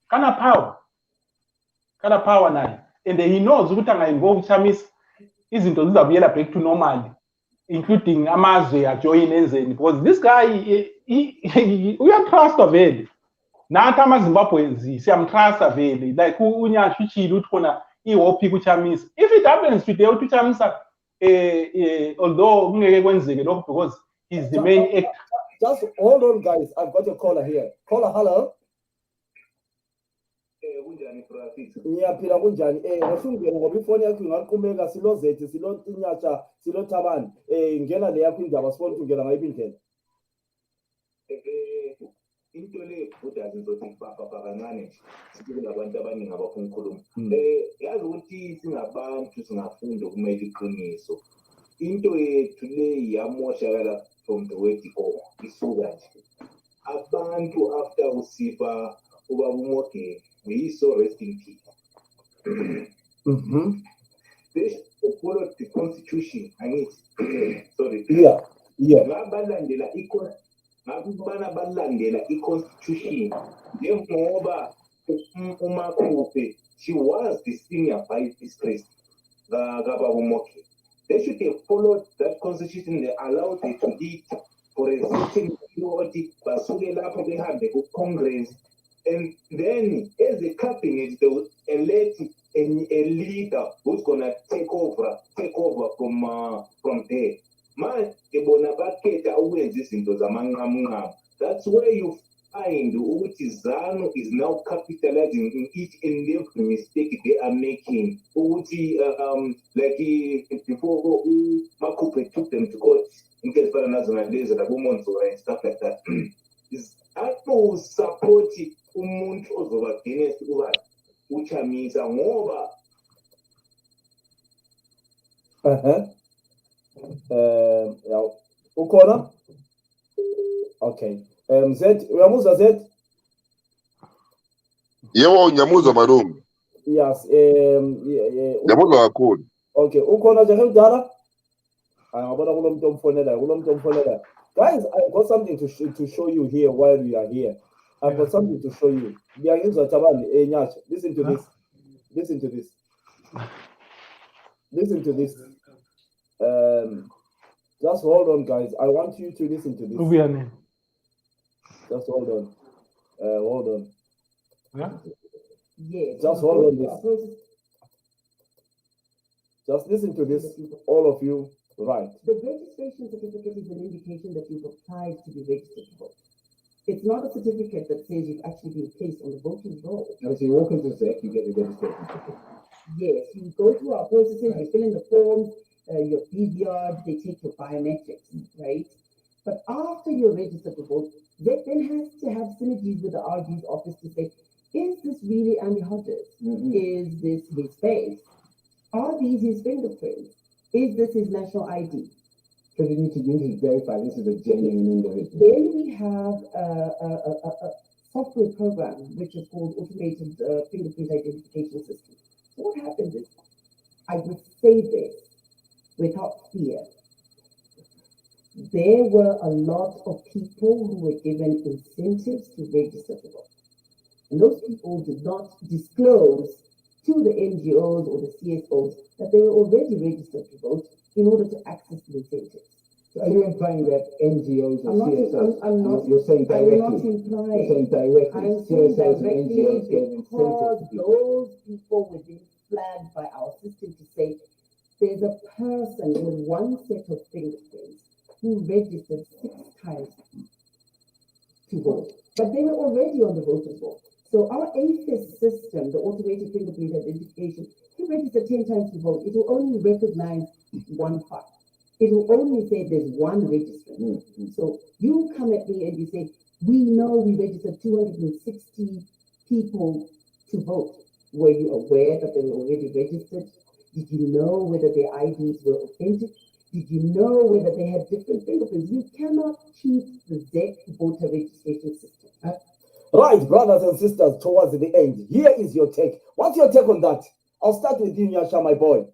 kana power naye, and he knows ukuthi anga involve Chamisa izinto zizabuyela back to normal, including amazwe ajoin enzeni, because this guy uyatrust vele nathi amaZimbabweans siyamtrust vele, like unyasho uchile uthi khona ihopi kuChamisa. If it happens today uChamisa although because he's the main actor. Just hold on, guys. I've got a caller here. Caller, hello. Ngiyaphila kunjani? Ngosungena ngoba ifoni yakho ingaqhubeka silozethe silotinyatsha silothabani. Ngena le yakho indaba sifuna ukungena ngayiphi indlela. Into le futhi azizothi baba kancane sibe nabantu abaningi abafuna ukukhuluma. Yazi ukuthi singabantu singafunda ukumela iqiniso. Into yethu le yamoshakala from the word go isuka nje. Abantu after usifa ubaba uMoge we so rest in peace. They follow the constitution and it sorry. Yeah. Ngabalandela ngakubana balandela iconstitution njengoba uMakhuphe she was the senior vice president kaBaba uMoge. They should have followed that constitution. They allowed it to lead for a certain period, basuke lapho behambe ku-Congress, and then as a cabinet they will elect a leader who's gonna take over from there. That's where you find ukuthi ZANU is now capitalizing in each and every mistake they are making. Like before Makhuphe took them to court in case for national days and stuff like that. Is Apple support umuntu ozoba against uChamisa ngoba Ukona? Okay. Z, uyamuzwa Z? Yebo ngiyamuzwa malume. Yes. Ngiyamuzwa kakhulu. Okay, ukhona nje emdala? Ngabona kulo muntu omfonelayo. Guys, I've got something to show you here while we are here. I've got something to show you. Ngiyangizwa Thabani, Nyasha. Listen to this. Listen to this. Listen to this. Just hold on, guys. I want you to listen to this. Just hold on. Hold on. Yeah. Just hold on this. Just listen to this, all of you. Right. The registration certificate is an indication that you've applied to be registered to vote. It's not a certificate that says you've actually been placed on the voting roll. Now, so you walk into SEC, you get a registration certificate. Yes, you go through our processes, you fill in the forms, your BVR, they take your biometrics, right? But after you're registered to vote, that then has to have synergies with the RD's office to say, is this really Andy Hodges? Is this his face? Are these his fingerprints? Is this his national ID? Because you need to verify this is a genuine individual. Then we have a software program which is called Automated Fingerprint Identification System. So what happens is, I would say this without fear. There were a lot of people who were given incentives to register to vote. And those people did not disclose to the NGOs or the CSOs that they were already registered to vote in order to access the incentives. So are you implying that NGOs or CSOs? I'm not. You're saying directly. I'm not implying. You're saying directly. I'm saying CSOs and directly NGOs get because incentives. those people were being flagged by our system to say there's a person with one set of fingerprints who registered 6 times to vote, but they were already on the voters' roll. So our AFIS system, the automated fingerprint identification, if you register 10 times to vote, it will only recognize one file. It will only say there's one registrant. So you come at me and you say, we know we registered 260 people to vote. Were you aware that they were already registered? Did you know whether their IDs were authentic? Did you know whether they had different fingerprints? You cannot cheat the ZEC voter registration system. Right, brothers and sisters, towards the end. Here is your take. What's your take on that? I'll start with you, Nyasha, my boy.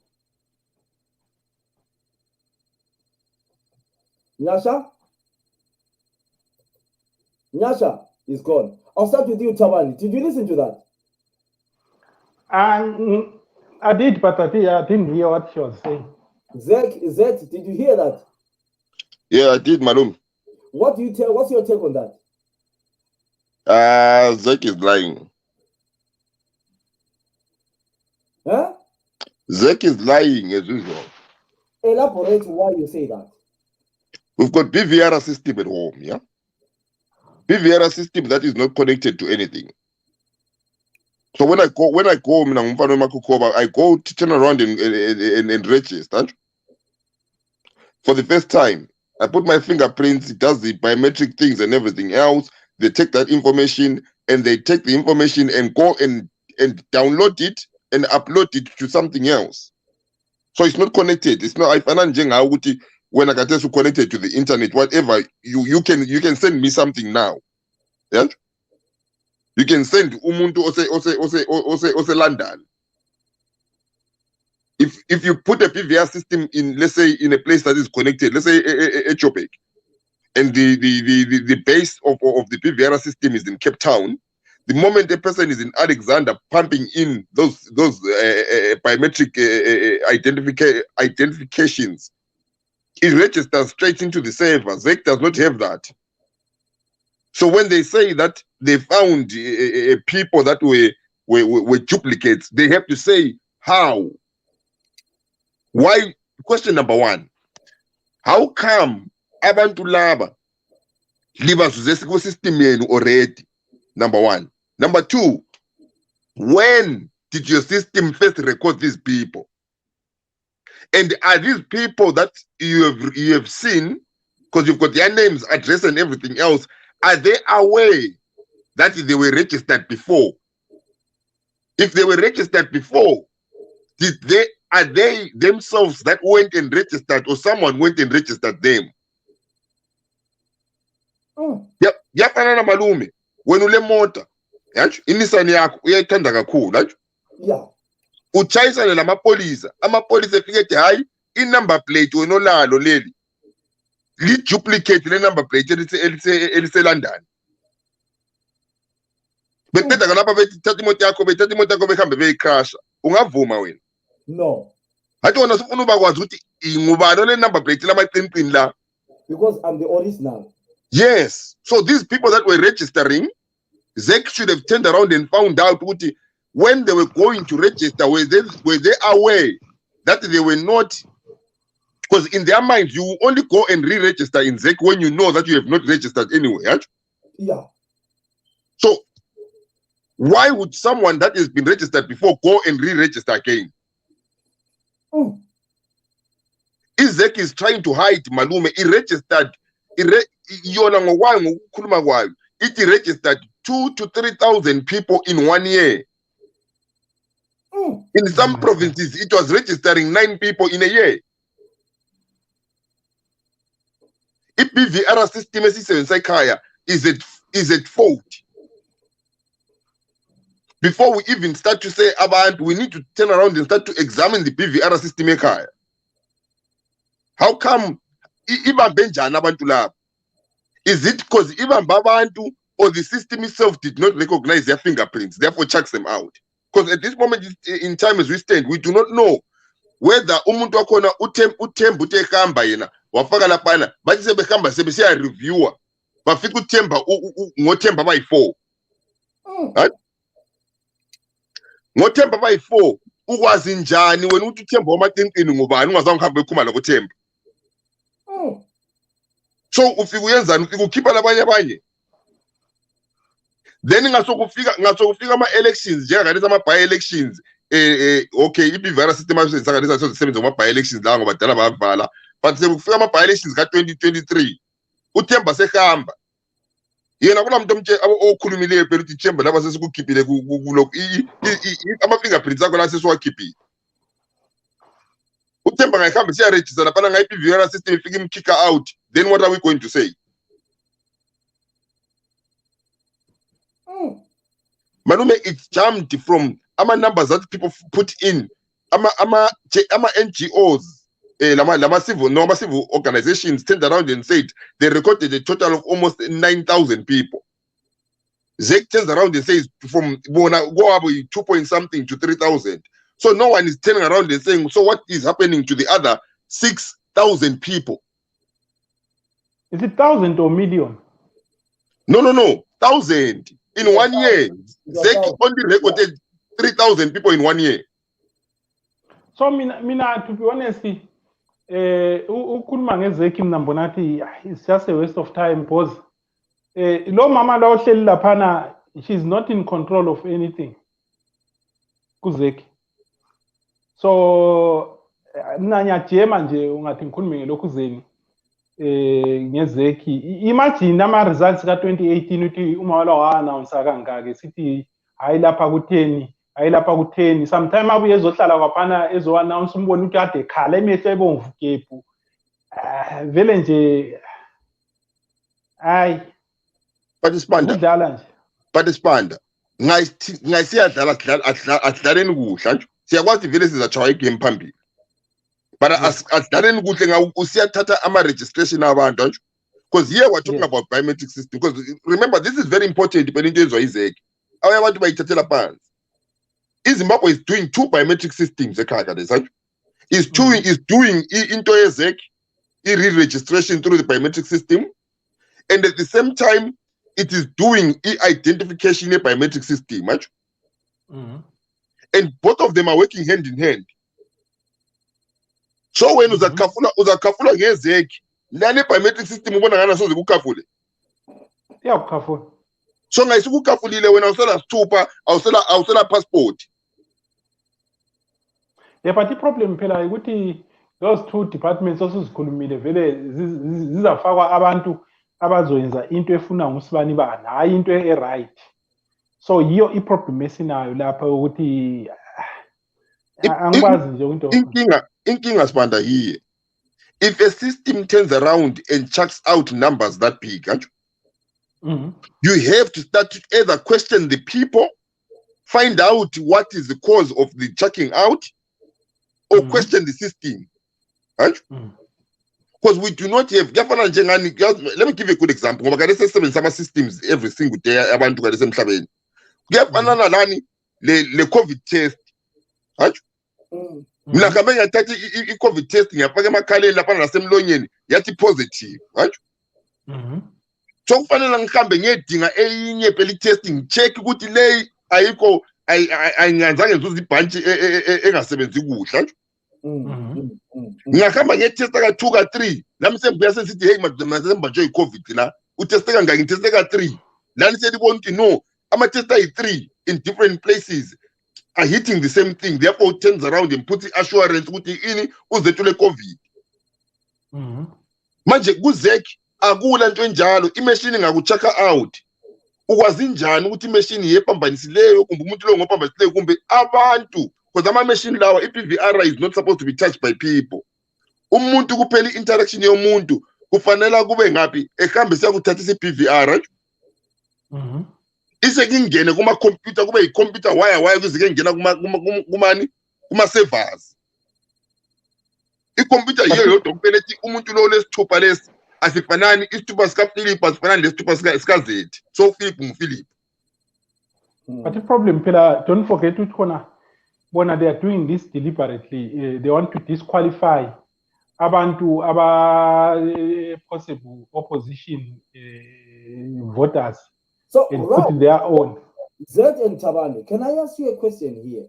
Nyasha? Nyasha is gone. I'll start with you, Thabani. Did you listen to that? I did, but I didn't hear what she was saying. Zed, did you hear that? Yeah, I did, Malum. What do you tell? What's your take on that? Zek is lying. Huh? Zek is lying as usual. Elaborate why you say that. We've got BVR system at home, yeah? BVR system that is not connected to anything. So when I go home, I go to turn around and register. For the first time, I put my fingerprints, it does the biometric things and everything else. They take that information and they take the information and go and download it and upload it to something else. So it's not connected. It's not when I get to connected to the internet, whatever, you can send me something now. Yeah? You can send umuntu ose London. If you put a PVR system in, let's say, in a place that is connected, let's say Echopek, and the base of the PVR system is in Cape Town, the moment a person is in Alexander pumping in those biometric identifications, it registers straight into the server. ZEC does not have that. So when they say that they found people that were duplicates, they have to say how. Why? Question number 1. How come abantu laba libasuze system yenu already? Number 1. Number 2, when did your system first record these people? And are these people that you have seen, because you've got their names, address, and everything else, are they aware that they were registered before? If they were registered before, are they themselves that went and registered, or someone went and registered them? Yafana na malume wena ule motor yacho iNissan yakho uyayithanda kakhulu yacho Yeah. uchayisana lamapolisa amapolisa efike ethi hayi i-number plate wena olalo leli li-duplicate le-number plate elise-London beqeda kalapha bethi thatha imoto yakho behambe beyikrasha ungavuma wena No. hathi wona sifuna ubakwazi ukuthi ingubani ole-number plate lamaqinisini la Because I'm the original. yes so these people that were registering ZEC should have turned around and found out ukuthi when they were going to register were they aware that they were not, because in their minds you only go and re-register in ZEC when you know that you have not registered anywhere right? Yeah. So why would someone that has been registered before go and re-register again? ZEC is trying to hide malume i-registered yona ngokwayo ngokukhuluma kwayo it registered 2,000 to 3,000 people in 1 year. In some provinces it was registering 9 people in a year. I-BVR system esisebenzisa ekhaya is at fault. Before we even start to say abantu, we need to turn around and start to examine the BVR system ekhaya. How come ibambe njani abantu laba? Is it because ibambe abantu or the system itself did not recognize their fingerprints, therefore chucks them out? Because at this moment in time as we stand, we do not know whether umuntu wakhona uThemba uthehamba yena wafaka laphana bathi sebehamba sebesiya reviewer bafika uThemba ngoThemba bayi4 right ngoThemba bayi4 ukwazi njani wena uthi uThemba wamaqinisini ngubani ungazange uhambe ekhuma la kuThemba so ufika uyenzani ufika ukhipha labanye then ngasokufika ama-elections njengakalisa ama-by elections okay i-BVR system asenzakalisa sozisebenza ngama-by elections la ngoba badala bayavala but sekufika ama-by elections ka-2023 uThemba sehamba yena kunamuntu okhulumileyo phela uthi Themba laba sesikukhiphile kulokhu ama-fingerprints akho la sesiwakhiphile uThemba ngayihamba siyaregister laphana ngayi-BVR system ifika imkhicka out, then what are we going to say? Malume, it's jumped from numbers that people put in NGOs, lama civil organizations turned around and said they recorded a total of almost 9,000 people. ZEC turns around and says from go up 2 point something to 3,000. So no one is turning around and saying, so what is happening to the other 6,000 people? Is it 1,000 or million? No, 1,000 in 1 year. ZEC only recorded 3,000 people in 1 year. So mina to be honest, ukhuluma ngeZEC mina mbona ngathi it's just a waste of time because lo mama la ohleli laphana, she's not in control of anything kuZEC. So mina ngiyajema nje ungathi ngikhulume ngelokhu zeni ngeZEC. Imagine ama results ka 2018 uthi uma wala announce kangaka sithi hayi lapha ku10 hayi lapha ku10 sometime abuye ezohlala kwaphana ezo announce umbone ukuthi ade khala emehlo ebomvu kepu vele nje hayi Participanda ngayisiyadlala adlaleni kuhle nje siyakwazi vele sizachaya igame phambili but adlaleni kuhle usiyathatha ama registration abantu nje because here we're talking about biometric system, because remember this is very important when into ezwa iZEC abantu bayithathela phansi. iZimbabwe is doing 2 biometric systems ekhaya lesathi is doing into yeZEC i-re-registration through the biometric system, and at the same time it is doing identification in biometric system, right? And both of them are working hand in hand. So when uzakafula ngeZEC lale biometric system ubona ngana soze kukhafule kukhafula. So ngayisukukafulile wena awusela sithupha awusela passport. But the problem phela ukuthi those 2 departments osizikhulumile vele zizafakwa abantu abazoyenza into efuna ngusibani bani hayi into right. So yiyo iproblem esinayo lapha ukuthi angikwazi nje into inkinga sibanda here. If a system turns around and chucks out numbers that big, You have to start to either question the people, find out what is the cause of the checking out, or question the system. Right? Because we do not have. Let me give you a good example. Some systems every single day. Abantu emhlabeni. Kuyafana nani le COVID test. Right? Mina kambe ngathatha I COVID test ngiyafaka emakhaleni lapha nasemlonyeni yathi positive. Right? So kufanele ngihambe ngiyedinga eyinye phela i-testing check ukuthi le ayikho ayingazange ngizuze ibhantshi engasebenzi kuhle. Ngiyahamba ngiyetesta ka2 ka3 nami sembuya sesithi hey masemba nje iCovid la uteste kangaki ngiteste ka3 lani selibona ukuthi no ama-test ayi3 in different places are hitting the same thing, therefore it turns around and puts assurance ukuthi ini uzethule COVID. Manje kuzeki akula nto enjalo imachine ngakuchecka out ukwazi njani ukuthi imachine yepambanisileyo kumbe umuntu lo ngopambanisileyo kumbe abantu, because ama-machine lawa i-PVR is not supposed to be touched by people. Umuntu kuphela interaction yomuntu kufanele kube ngapi ehambe siyakuthathisa i-PVR, right? Ise kingene kuma-computer kube yi-computer wire kuze kengena kuma-servers. I-computer yiyo yodwa kuphela ethi umuntu lo lesithupha lesi asifanani isithupha sikaPhilip asifanani lesithupha sikaZethi. So Philip nguPhilip. But the problem, Pela, don't forget when they are doing this deliberately, they want to disqualify abantu possible opposition voters and put their own. Zed and Tabani, can I ask you a question here?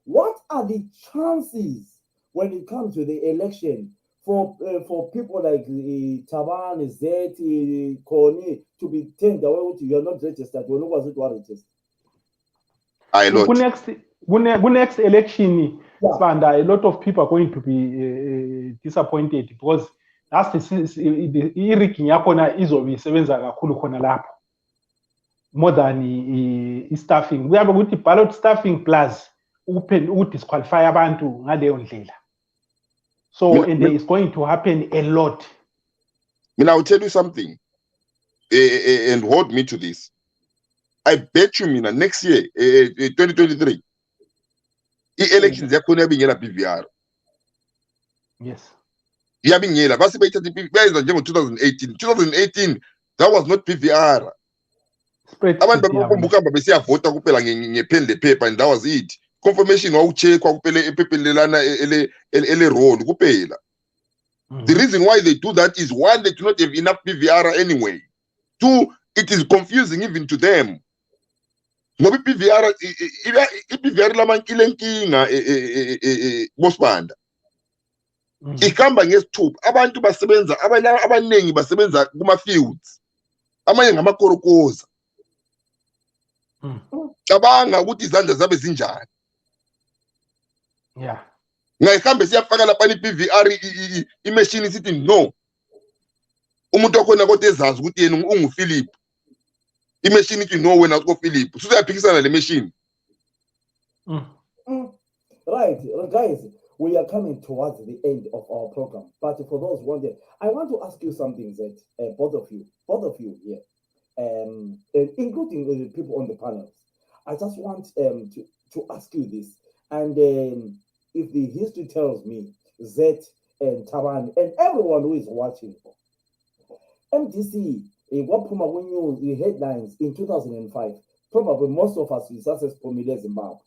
What are the chances when it comes to the election for people like Tabani, Zed, Koni to be turned away with you are not registered? You know what registered? Next election, Spanda, a lot of people are going to be disappointed because that's the more than staffing. We have a good ballot staffing plus open disqualify abantu ngaleyo ndlela. So and it's going to happen a lot. I'll tell you something, and hold me to this. I bet you, next year, 2023, elections are going to be in PVR. Yes. Yeah, being here. 2018. 2018, that was not PVR. Abantu babuka besiya vota kuphela ngepen le paper and that was it. Confirmation wawucheckwa kuphela epepelelana ele roll kuphela. The reason why they do that is one, they do not have enough PVR anyway. Two, it is confusing even to them. Ngoba iPVR lamankile nkinga bosibanda. Ikhamba ngesithupha abantu basebenza abaningi basebenza kuma fields. Amanye ngamakorokoza. Cabanga ukuthi izandla zabe zinjani. Yeah. Ngayihambe siyafaka lapha iPVR imachine sithi no. Umuntu okhona kodwa ezazi ukuthi yena unguPhilip. Imachine ithi no wena ukoPhilip. Suyaphikisana le machine. Right, guys, we are coming towards the end of our program. But for those wondering, I want to ask you something that both of you here, including the people on the panels. I just want to ask you this, and if the history tells me that and Taban and everyone who is watching, MDC, Wapuma when the headlines in 2005, probably most of us is success Pomile Zimbabwe.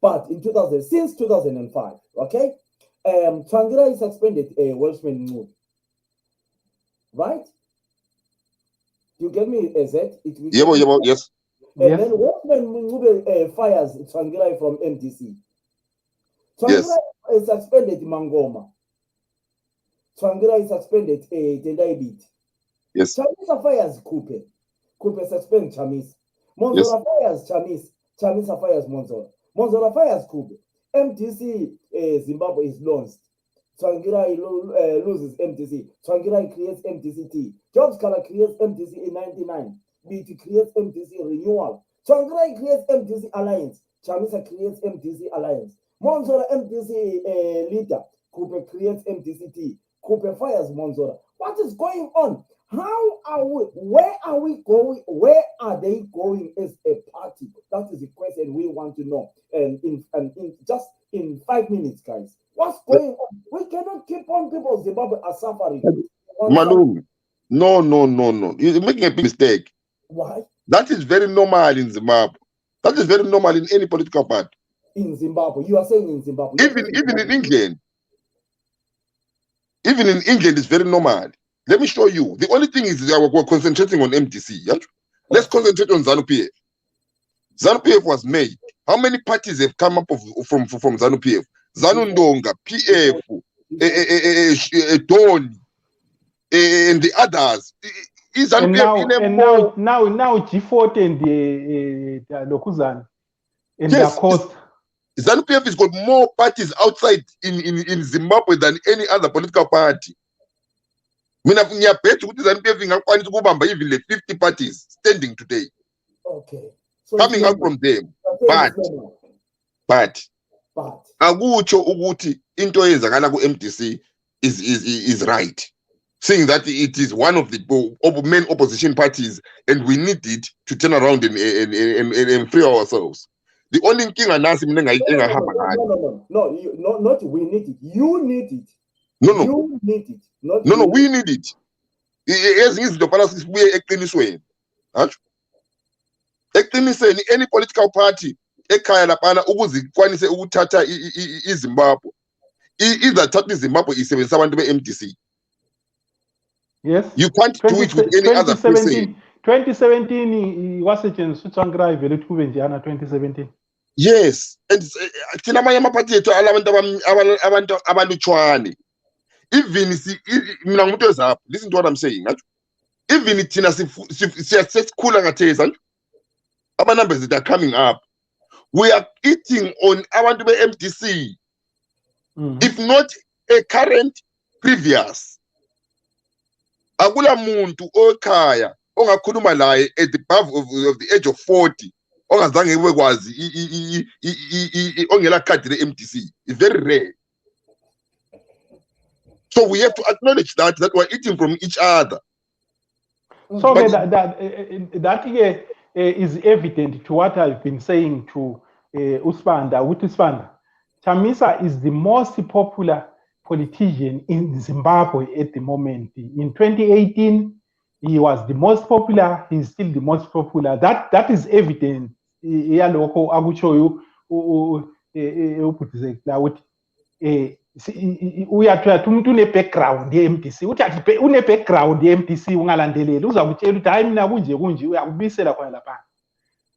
But in since 2005, okay, Trangira is suspended a Welshman move. Right? You get me, Zed? Yes. And then Welshman move fires Trangira from MDC. Trangira is suspended Mangoma. Trangira is suspended Tendaibit. Yes. Chamisa fires Coupe. Coupe suspend Chamis. Monzora fires Chamis. Chamis fires Monzora. Monzora fires Coupe. MTC Zimbabwe is lost. Trangira loses MTC. Trangira creates MTCT. Jobs Color creates MTC in 99. BT creates MTC renewal. Trangira creates MTC alliance. Chamisa creates MTC alliance. Monzora MTC leader. Coupe creates MTCT. Coupe fires Monzora. What is going on? How are we? Where are we going? Where are they going as a party? That is the question we want to know. And in just in 5 minutes, guys, what's going on? We cannot keep on people. Zimbabwe are suffering. Malum, no. You're making a big mistake. Why? That is very normal in Zimbabwe. That is very normal in any political party. In Zimbabwe, you are saying in Zimbabwe. Even in England. Even in England, it's very normal. Let me show you. The only thing is that we're concentrating on MTC. Yeah? Let's concentrate on ZANU-PF. ZANU-PF was made. How many parties have come up from ZANU-PF? ZANU-Ndonga, PF, Don, and the others. And now G40 and the LOKHU and yes, the cost. ZANU-PF has got more parties outside in Zimbabwe than any other political party. Mina ngiyabhetha ukuthi ZANU-PF ingakwanisa ukubamba even the 50 parties standing today. Okay. So coming out from them. But akutsho ukuthi into eyenzakala ku-MDC is right. Saying that it is one of the main opposition parties and we need it to turn around and free ourselves. The only thing not we need it. You need it. No. You need it. No, we need it. Any political party ekhaya lapana ukuzikwanise ukuthatha iZimbabwe izathatha iZimbabwe isebenzisa abantu be-MDC. Yes. You can't do it with any other person. 2017 wasetshenziswa uTsvangirai vele ukuthi kube njana 2017. Yes, and thina amanye amaphathi ethu abantu abalutshwane. Even mina ngumuntu wezapho, listen to what I'm saying. Even thina siyasikhula ngatheza. Our numbers that are coming up, we are eating on abantu be-MDC. If not a current, previous. Akula muntu okhaya ongakhuluma laye at the above of the age of 40 ongazange bekwazi ongela card le-MDC. It's very rare. So we have to acknowledge that we're eating from each other. So that here is evident to what I've been saying to Usbanda. Usbanda, Chamisa is the most popular politician in Zimbabwe at the moment. In 2018, he was the most popular. He's still the most popular. That is evident. I will show you. We are to background the MTC. Une background the MTC ungalandeleli uzakutshela ukuthi hayi mina kunje uyakubisela khona lapha.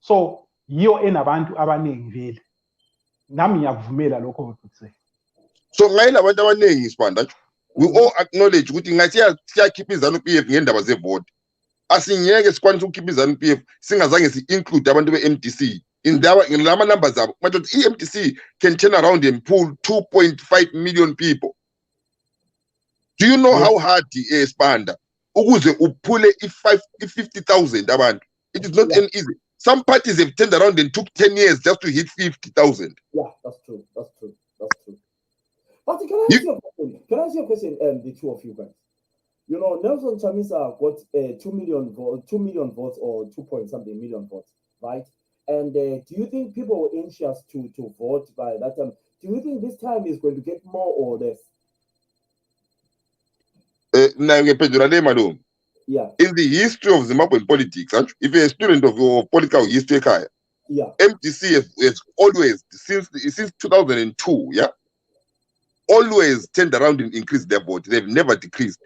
So yiyo enabantu abaningi vele. Nami ngiyakuvumela lokho ukuthi. So ngayila abantu abaningi Sibanda. We all acknowledge ukuthi ngathi siyakhipha iZANU-PF ngendaba zevoti. Asingeke sikwanise ukukhipha iZANU-PF singazange si-include abantu be-MTC. In lama numbers up, but the EMTC can turn around and pull 2.5 million people. Do you know how hard it is, Panda? Ukuze upule 50,000 abantu. It is not an easy. Some parties have turned around and took 10 years just to hit 50,000. Yeah, that's true. But can I ask you a question? Can I ask you a question? The two of you guys. You know, Nelson Chamisa got 2 million votes or 2 million votes, right? And do you think people were anxious to vote by that time? Do you think this time is going to get more or less? Yeah. In the history of Zimbabwean politics, if you're a student of political history, MTC has always, since 2002, always turned around and increased their vote. They've never decreased.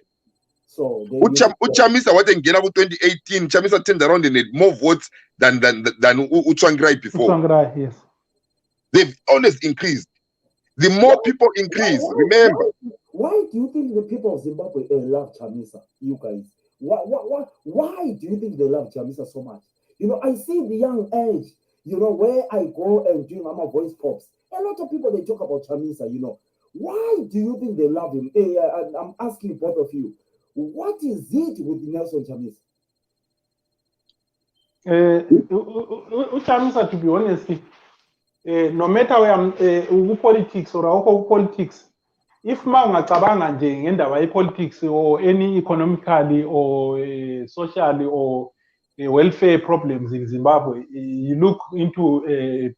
So Uchamisa what in 2018, Chamisa turned around and had more votes than Utsvangirai before. Utsvangirai, yes. They've always increased. The more people increase, remember. Why do you think the people of Zimbabwe love Chamisa, you guys? Why do you think they love Chamisa so much? You know, I see the young age, you know, where I go and do Mama Voice Pops. A lot of people, they talk about Chamisa, you know. Why do you think they love him? I'm asking both of you. What is it with Nelson Chamisa? Chamisa, to be honest, no matter where I'm politics or politics, if mawungacabanga nje ngendaba ye-politics or any economically or socially or welfare problems in Zimbabwe, you look into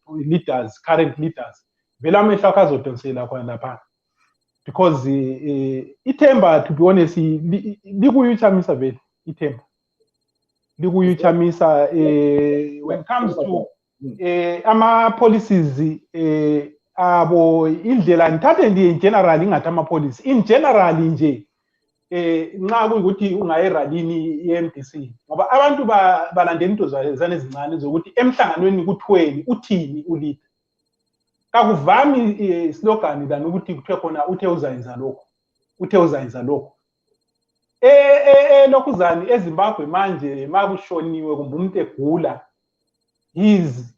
leaders, current leaders, vele amehlo akho azodonsela khona lapha. Because ithemba, to be honest, likuyuchamisa vele ithemba. Likuyuchamisa when it comes to ama-policies abo indlela ngithathe nje in general ingathi ama-policy in general nje nxa kuyikuthi ungaye eralini ye-MDC ngoba abantu balandela into zane ezincane zokuthi emhlanganweni kuthiweni uthini uleader. Kakuvami slogan than ukuthi kuthiwe khona uthe uzayenza lokho, uthe uzayenza lokho. Lokhuzani eZimbabwe manje makushoniwe kumbe umuntu egula, he's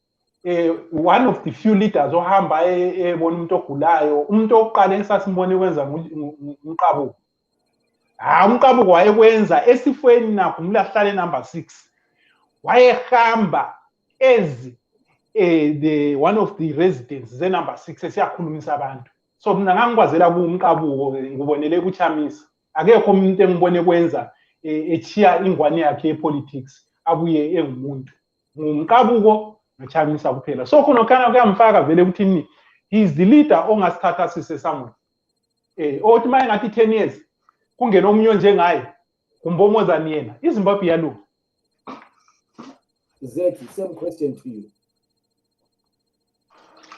one of the few leaders ohamba ebona umuntu ogulayo. Umuntu oqala esasimbone kwenza umqabuko. Umqabuko wayekwenza esifweni nakho umlahlale number 6. Wayehamba as the one of the residents ze number 6 esiyakhulumisa abantu. So mina ngangikwazela kumqabuko ngibonele kuchamisa. Akekho umuntu engibone kwenza echiya ingwane yakhe ye-politics abuye engumuntu. Ngumqabuko ngichamisa kuphela. So khona kana kuyamfaka vele ukuthi he is the leader ongasithatha sise somewhere. Othi maye ngathi 10 years kungena omunye njengaye kumbomozani yena iZimbabwe yalunga. Zeki, same question to you.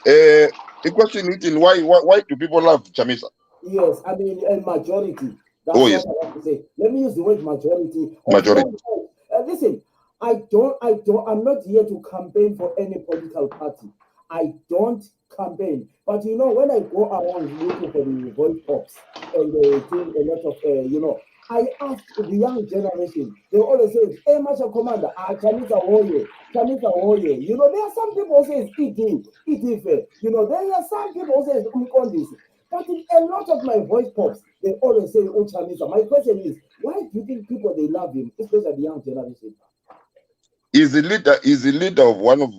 The question is why do people love Chamisa? Yes, I mean a majority. That's Oh, yes. what I want to say. Let me use the word majority. Majority. Listen, I'm not here to campaign for any political party. I don't campaign. But you know, when I go around looking for the voice pops and doing a lot of, I ask the young generation, they always say, hey, Marshal Commander, Chamisa Woye, Chamisa Woye. You know, there are some people who say, Itife. You know, there are some people who say, Umkondisi. But in a lot of my voice pops, they always say, oh, Chamisa. My question is, why do you think people, they love him, especially the young generation? Is the leader of one of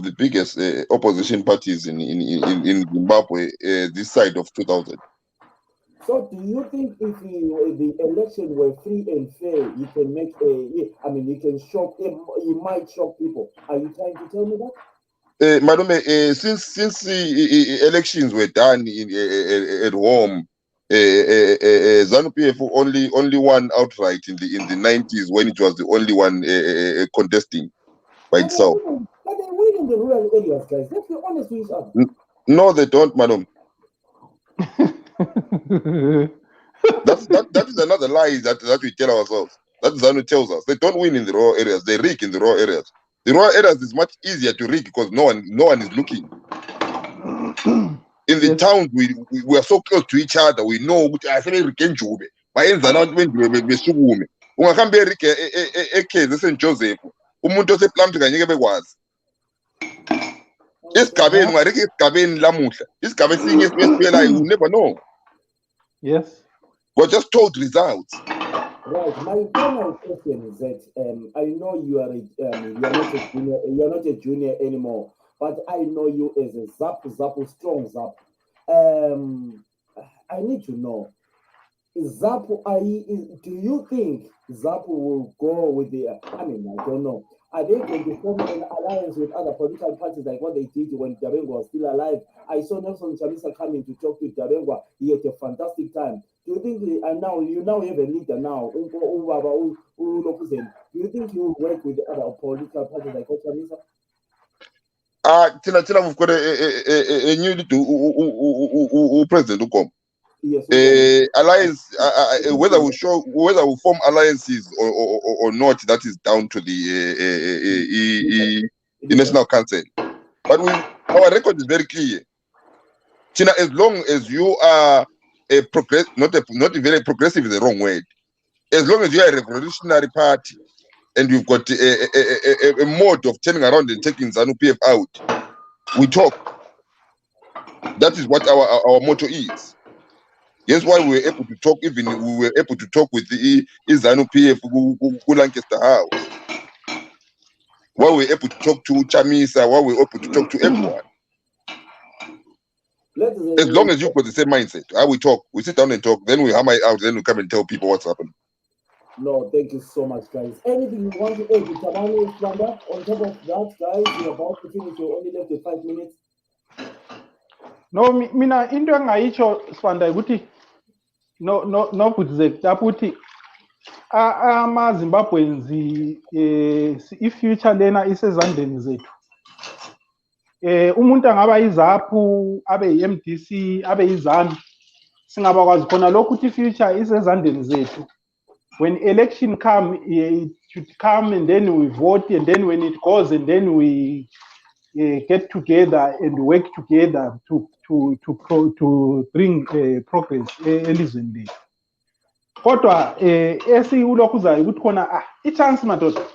the biggest opposition parties in Zimbabwe this side of 2000. So do you think if the election were free and fair, you can make you can shock him, you might shock people? Are you trying to tell me that? Madam, since the elections were done at home, ZANU-PF only won outright in the 90s when it was the only one contesting by itself. But they win in the rural areas, guys. Let's be honest with each other. No, they don't, madam. That is another lie that we tell ourselves. That ZANU tells us. They don't win in the rural areas. They rig in the rural areas. The rural areas is much easier to rig because no one is looking. In the towns, we are so close to each other. We know which I say we can do. By ends not when we sugume. Ungakambe rike ekeze St Joseph. Umuntu oseplamti kanye bekwazi. Isigabeni ungarike isigabeni lamuhla. Isigabeni sinye esibela you never know. Yes. We're just told results. Right. My final question is that I know you are you're not a junior anymore, but I know you as a Zapu strong Zapu. I need to know, Zapu, do you think Zapu will go with the? I don't know. Are they going to form an alliance with other political parties like what they did when Jabengo was still alive? I saw Nelson Chamisa coming to talk to Jabengo. He had a fantastic time. Do you think you now have a leader now? Do you think you will work with the other political parties like Chamisa? Tina, we've got a new leader, president who come. Yes. Alliance, whether we form alliances or not, that is down to the National Council. But our record is very clear. Tina, as long as you are not very progressive is the wrong word. As long as you are a revolutionary party and you've got a mode of turning around and taking ZANU-PF out, we talk. That is what our motto is. That's why we were able to talk. Even we were able to talk with the ZANU-PF Lancaster House. Why we were able to talk to Chamisa. Why we were able to talk to everyone. As long as you've got the same mindset, I will talk. We sit down and talk. Then we hammer it out. Then we come and tell people what's happening. No, thank you so much, guys. Anything you want to add, Tabani, Swanda? On top of that, guys, you're about to finish. You only left with 5 minutes. No, mina into engayitsho Sibanda ukuthi no Budzek ukuthi ama-Zimbabweans i-future lena isezandleni zethu. Umuntu angaba izaphu abe i-MDC abe izami singabakwazi khona lokhu ukuthi i-future isezandleni zethu. When election come, it should come and then we vote, and then when it goes, and then we get together and work together to bring progress elizweni lethu. Kodwa esikulokhuzayo ukuthi khona i-chance madoda,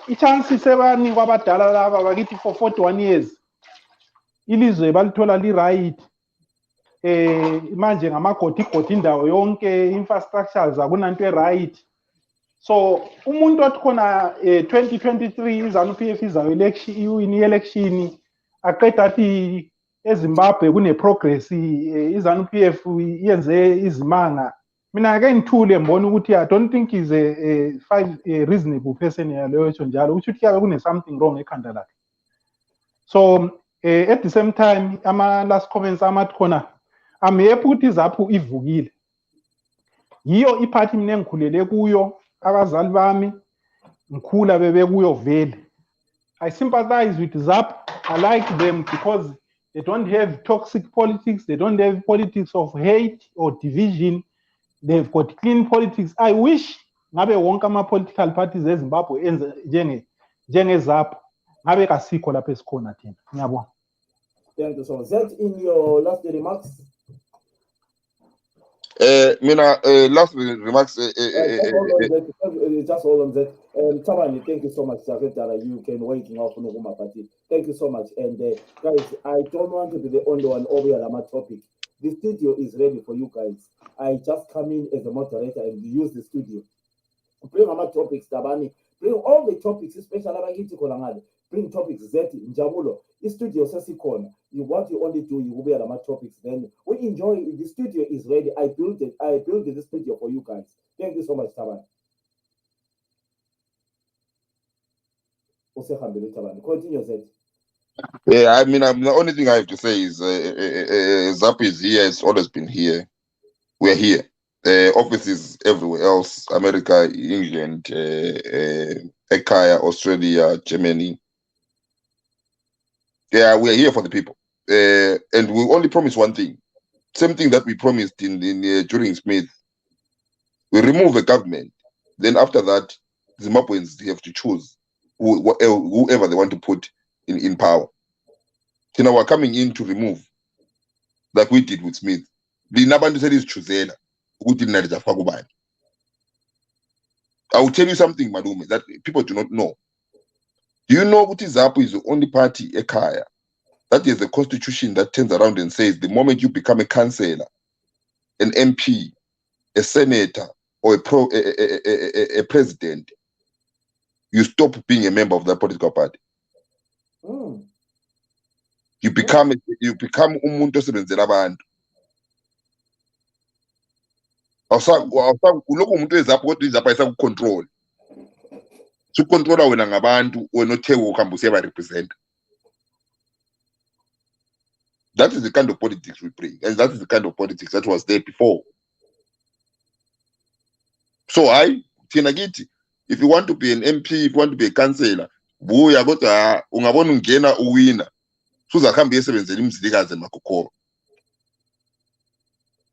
i-chance sebanikwa abadala laba bakithi for 41 years ilizwe balithola li-right. Manje ngamagodi indawo yonke, infrastructures akunanto e-right. So umuntu othi khona 2023 iZANU-PF izayo election aqeda athi eZimbabwe kune-progress, iZANU-PF yenze izimanga. Mina ake ngithule ngibona ukuthi I don't think is a reasonable person yaleyo njalo, ukuthi kuyabe kune-something wrong ekhanda lakhe. So at the same time, ama-last comments amathi khona I'm happy ukuthi izaphu ivukile. Yiyo iphathi mina engikhulele kuyo, abazali bami ngikhula bebe kuyo vele. I sympathize with ZAP. I like them because they don't have toxic politics. They don't have politics of hate or division. They've got clean politics. I wish ngabe wonke ama-political parties eZimbabwe enze njenge ZAP ngabe kasikho lapho esikhona thina. Ngiyabonga. Thank you so much. That in your last remarks? Mina, last remarks. Just hold on that. Tabani, thank you so much. You can wait off Noguma Party. Thank you so much. And guys, I don't want to be the only one over here on my topic. The studio is ready for you guys. I just come in as a moderator and use the studio. Bring my topics, Tabani. Bring all the topics, especially bring topics that Njabulo. The studio says what you only do, you will be at my topics. Then we enjoy. The studio is ready. I built it. I built the studio for you guys. Thank you so much, Tabani. Continue, Zed. Yeah, I mean, the only thing I have to say is ZAP is here. It's always been here. We're here. Offices everywhere else: America, England, Ekaya, Australia, Germany. Yeah, we're here for the people. And we only promise one thing. Same thing that we promised during Smith. We remove the government. Then after that, Zimbabweans have to choose whoever they want to put in power. So now we're coming in to remove, like we did with Smith. The Nabantu said is choosela. I will tell you something, Malume, that people do not know. Do you know what ZAPU is the only party, Ekaya, that is the constitution that turns around and says the moment you become a councillor, an MP, a senator, or a president, you stop being a member of that political party. You become umuntu osebenzela abantu. Ulokhu umuntu ezapho kodwa izapho ayisakucontrol. Sukontrola wena ngabantu wena othe ukuhamba useba represent. That is the kind of politics we bring, and that is the kind of politics that was there before. So if you want to be an MP, if you want to be a councillor, buya kodwa ungabona ungena uwina. Suzakhamba yesebenzela imzilikazi emakhokhoro.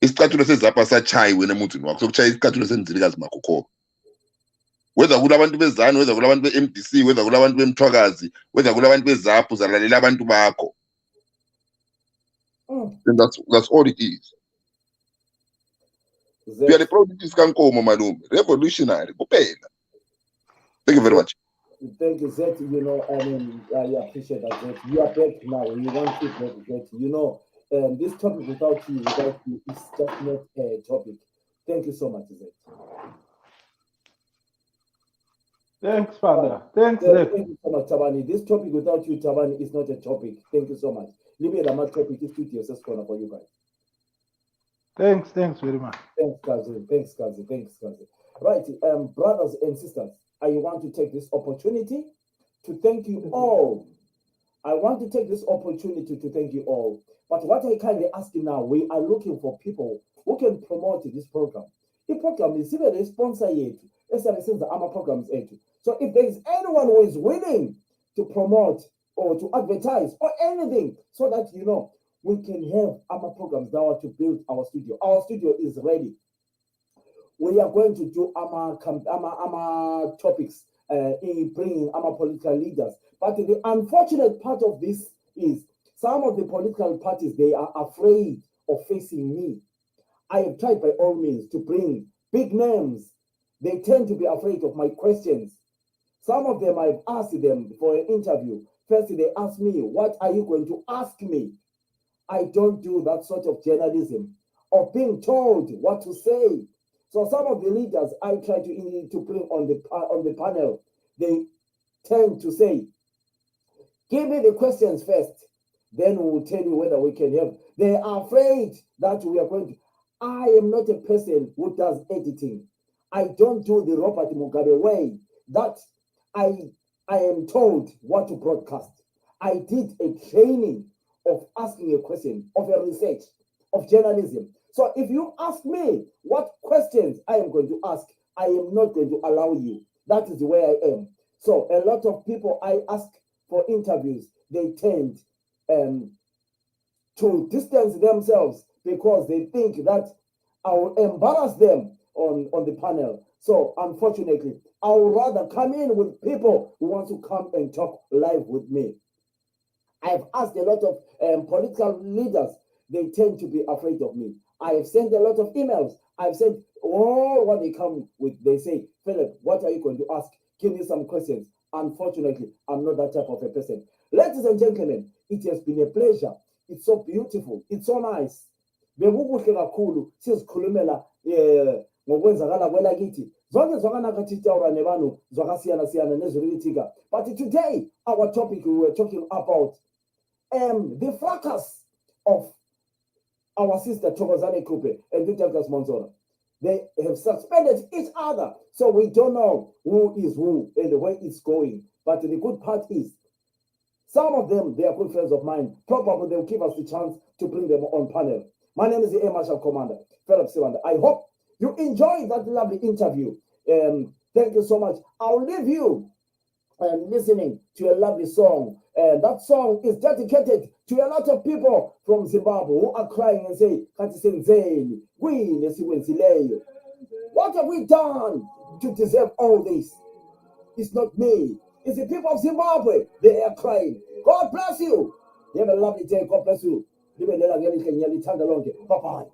Isicathulo sezapha sachayi wena emuzini wakho sokuchaya isicathulo semzilikazi emakhokhoro. Whether kulabantu bezani, whether kulabantu be-MDC, whether kulabantu bemthwakazi, whether kulabantu bezaphu zalalela abantu bakho. And that's all it is. We are the politics kankomo malume, revolutionary kuphela. Thank you very much. Thank you, Zet. You know, I mean, I appreciate that, Zet. You are back now. You want to back, Zet. You know, this topic without you, it's just not a topic. Thank you so much, Zet. Thanks, Father. Thanks, Zet. Thank you so much, Tabani. This topic without you, Tabani, is not a topic. Thank you so much. Libe lama topic studio sesikhona for you guys. Thanks very much. Thanks, Kazi. Right, brothers and sisters, I want to take this opportunity to thank you all. But what I kindly ask you now, we are looking for people who can promote this program. The program is even a sponsor yet. The AMA programs. So if there is anyone who is willing to promote or to advertise or anything, so that we can have AMA programs now to build our studio. Our studio is ready. We are going to do AMA topics in bringing AMA political leaders. But the unfortunate part of this is some of the political parties, they are afraid of facing me. I have tried by all means to bring big names. They tend to be afraid of my questions. Some of them, I've asked them for an interview. First, they ask me, what are you going to ask me? I don't do that sort of journalism of being told what to say. So some of the leaders I try to bring on the panel, they tend to say, give me the questions first, then we'll tell you whether we can help. They are afraid that we are going to. I am not a person who does editing. I don't do the Robert Mugabe way that I am told what to broadcast. I did a training of asking a question, of a research, of journalism. So if you ask me what questions I am going to ask, I am not going to allow you. That is where I am. So a lot of people I ask for interviews, they tend to distance themselves because they think that I will embarrass them on the panel. So unfortunately, I would rather come in with people who want to come and talk live with me. I've asked a lot of political leaders. They tend to be afraid of me. I have sent a lot of emails. I've sent all what they come with. They say, Philip, what are you going to ask? Give me some questions. Unfortunately, I'm not that type of a person. Ladies and gentlemen, it has been a pleasure. It's so beautiful. It's so nice. Bekukuhle kakhulu sizikhulumela ngokwenzakala kwelakithi. Zonke zwakanakathi tawura nebanu zwakasiyana nezuritika. But today, our topic, we were talking about the fracas of our sister Thokozani Kupe and Douglas Monzora. They have suspended each other, so we don't know who is who and where it's going. But the good part is, some of them, they are good friends of mine. Probably they'll give us the chance to bring them on panel. My name is the Air Marshal Commander, Philip Siwanda. I hope you enjoyed that lovely interview. Thank you so much. I'll leave you listening to a lovely song. That song is dedicated to a lot of people from Zimbabwe who are crying and say, what have we done to deserve all this? It's not me. It's the people of Zimbabwe. They are crying. God bless you. You have a lovely day. God bless you. Bye-bye.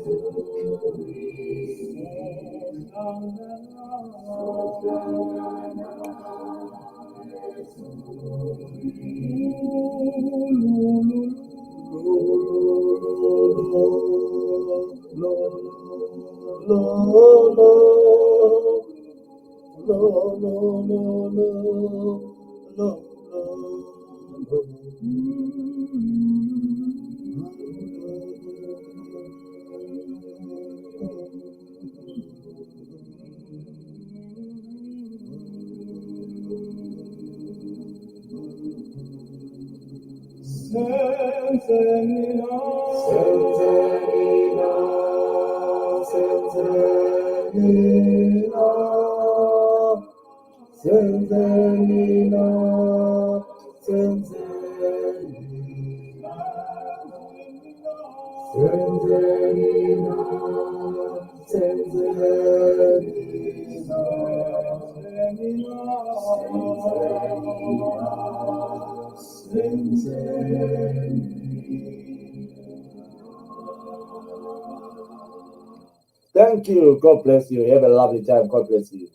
Thank you. God bless you. Have a lovely time. God bless you.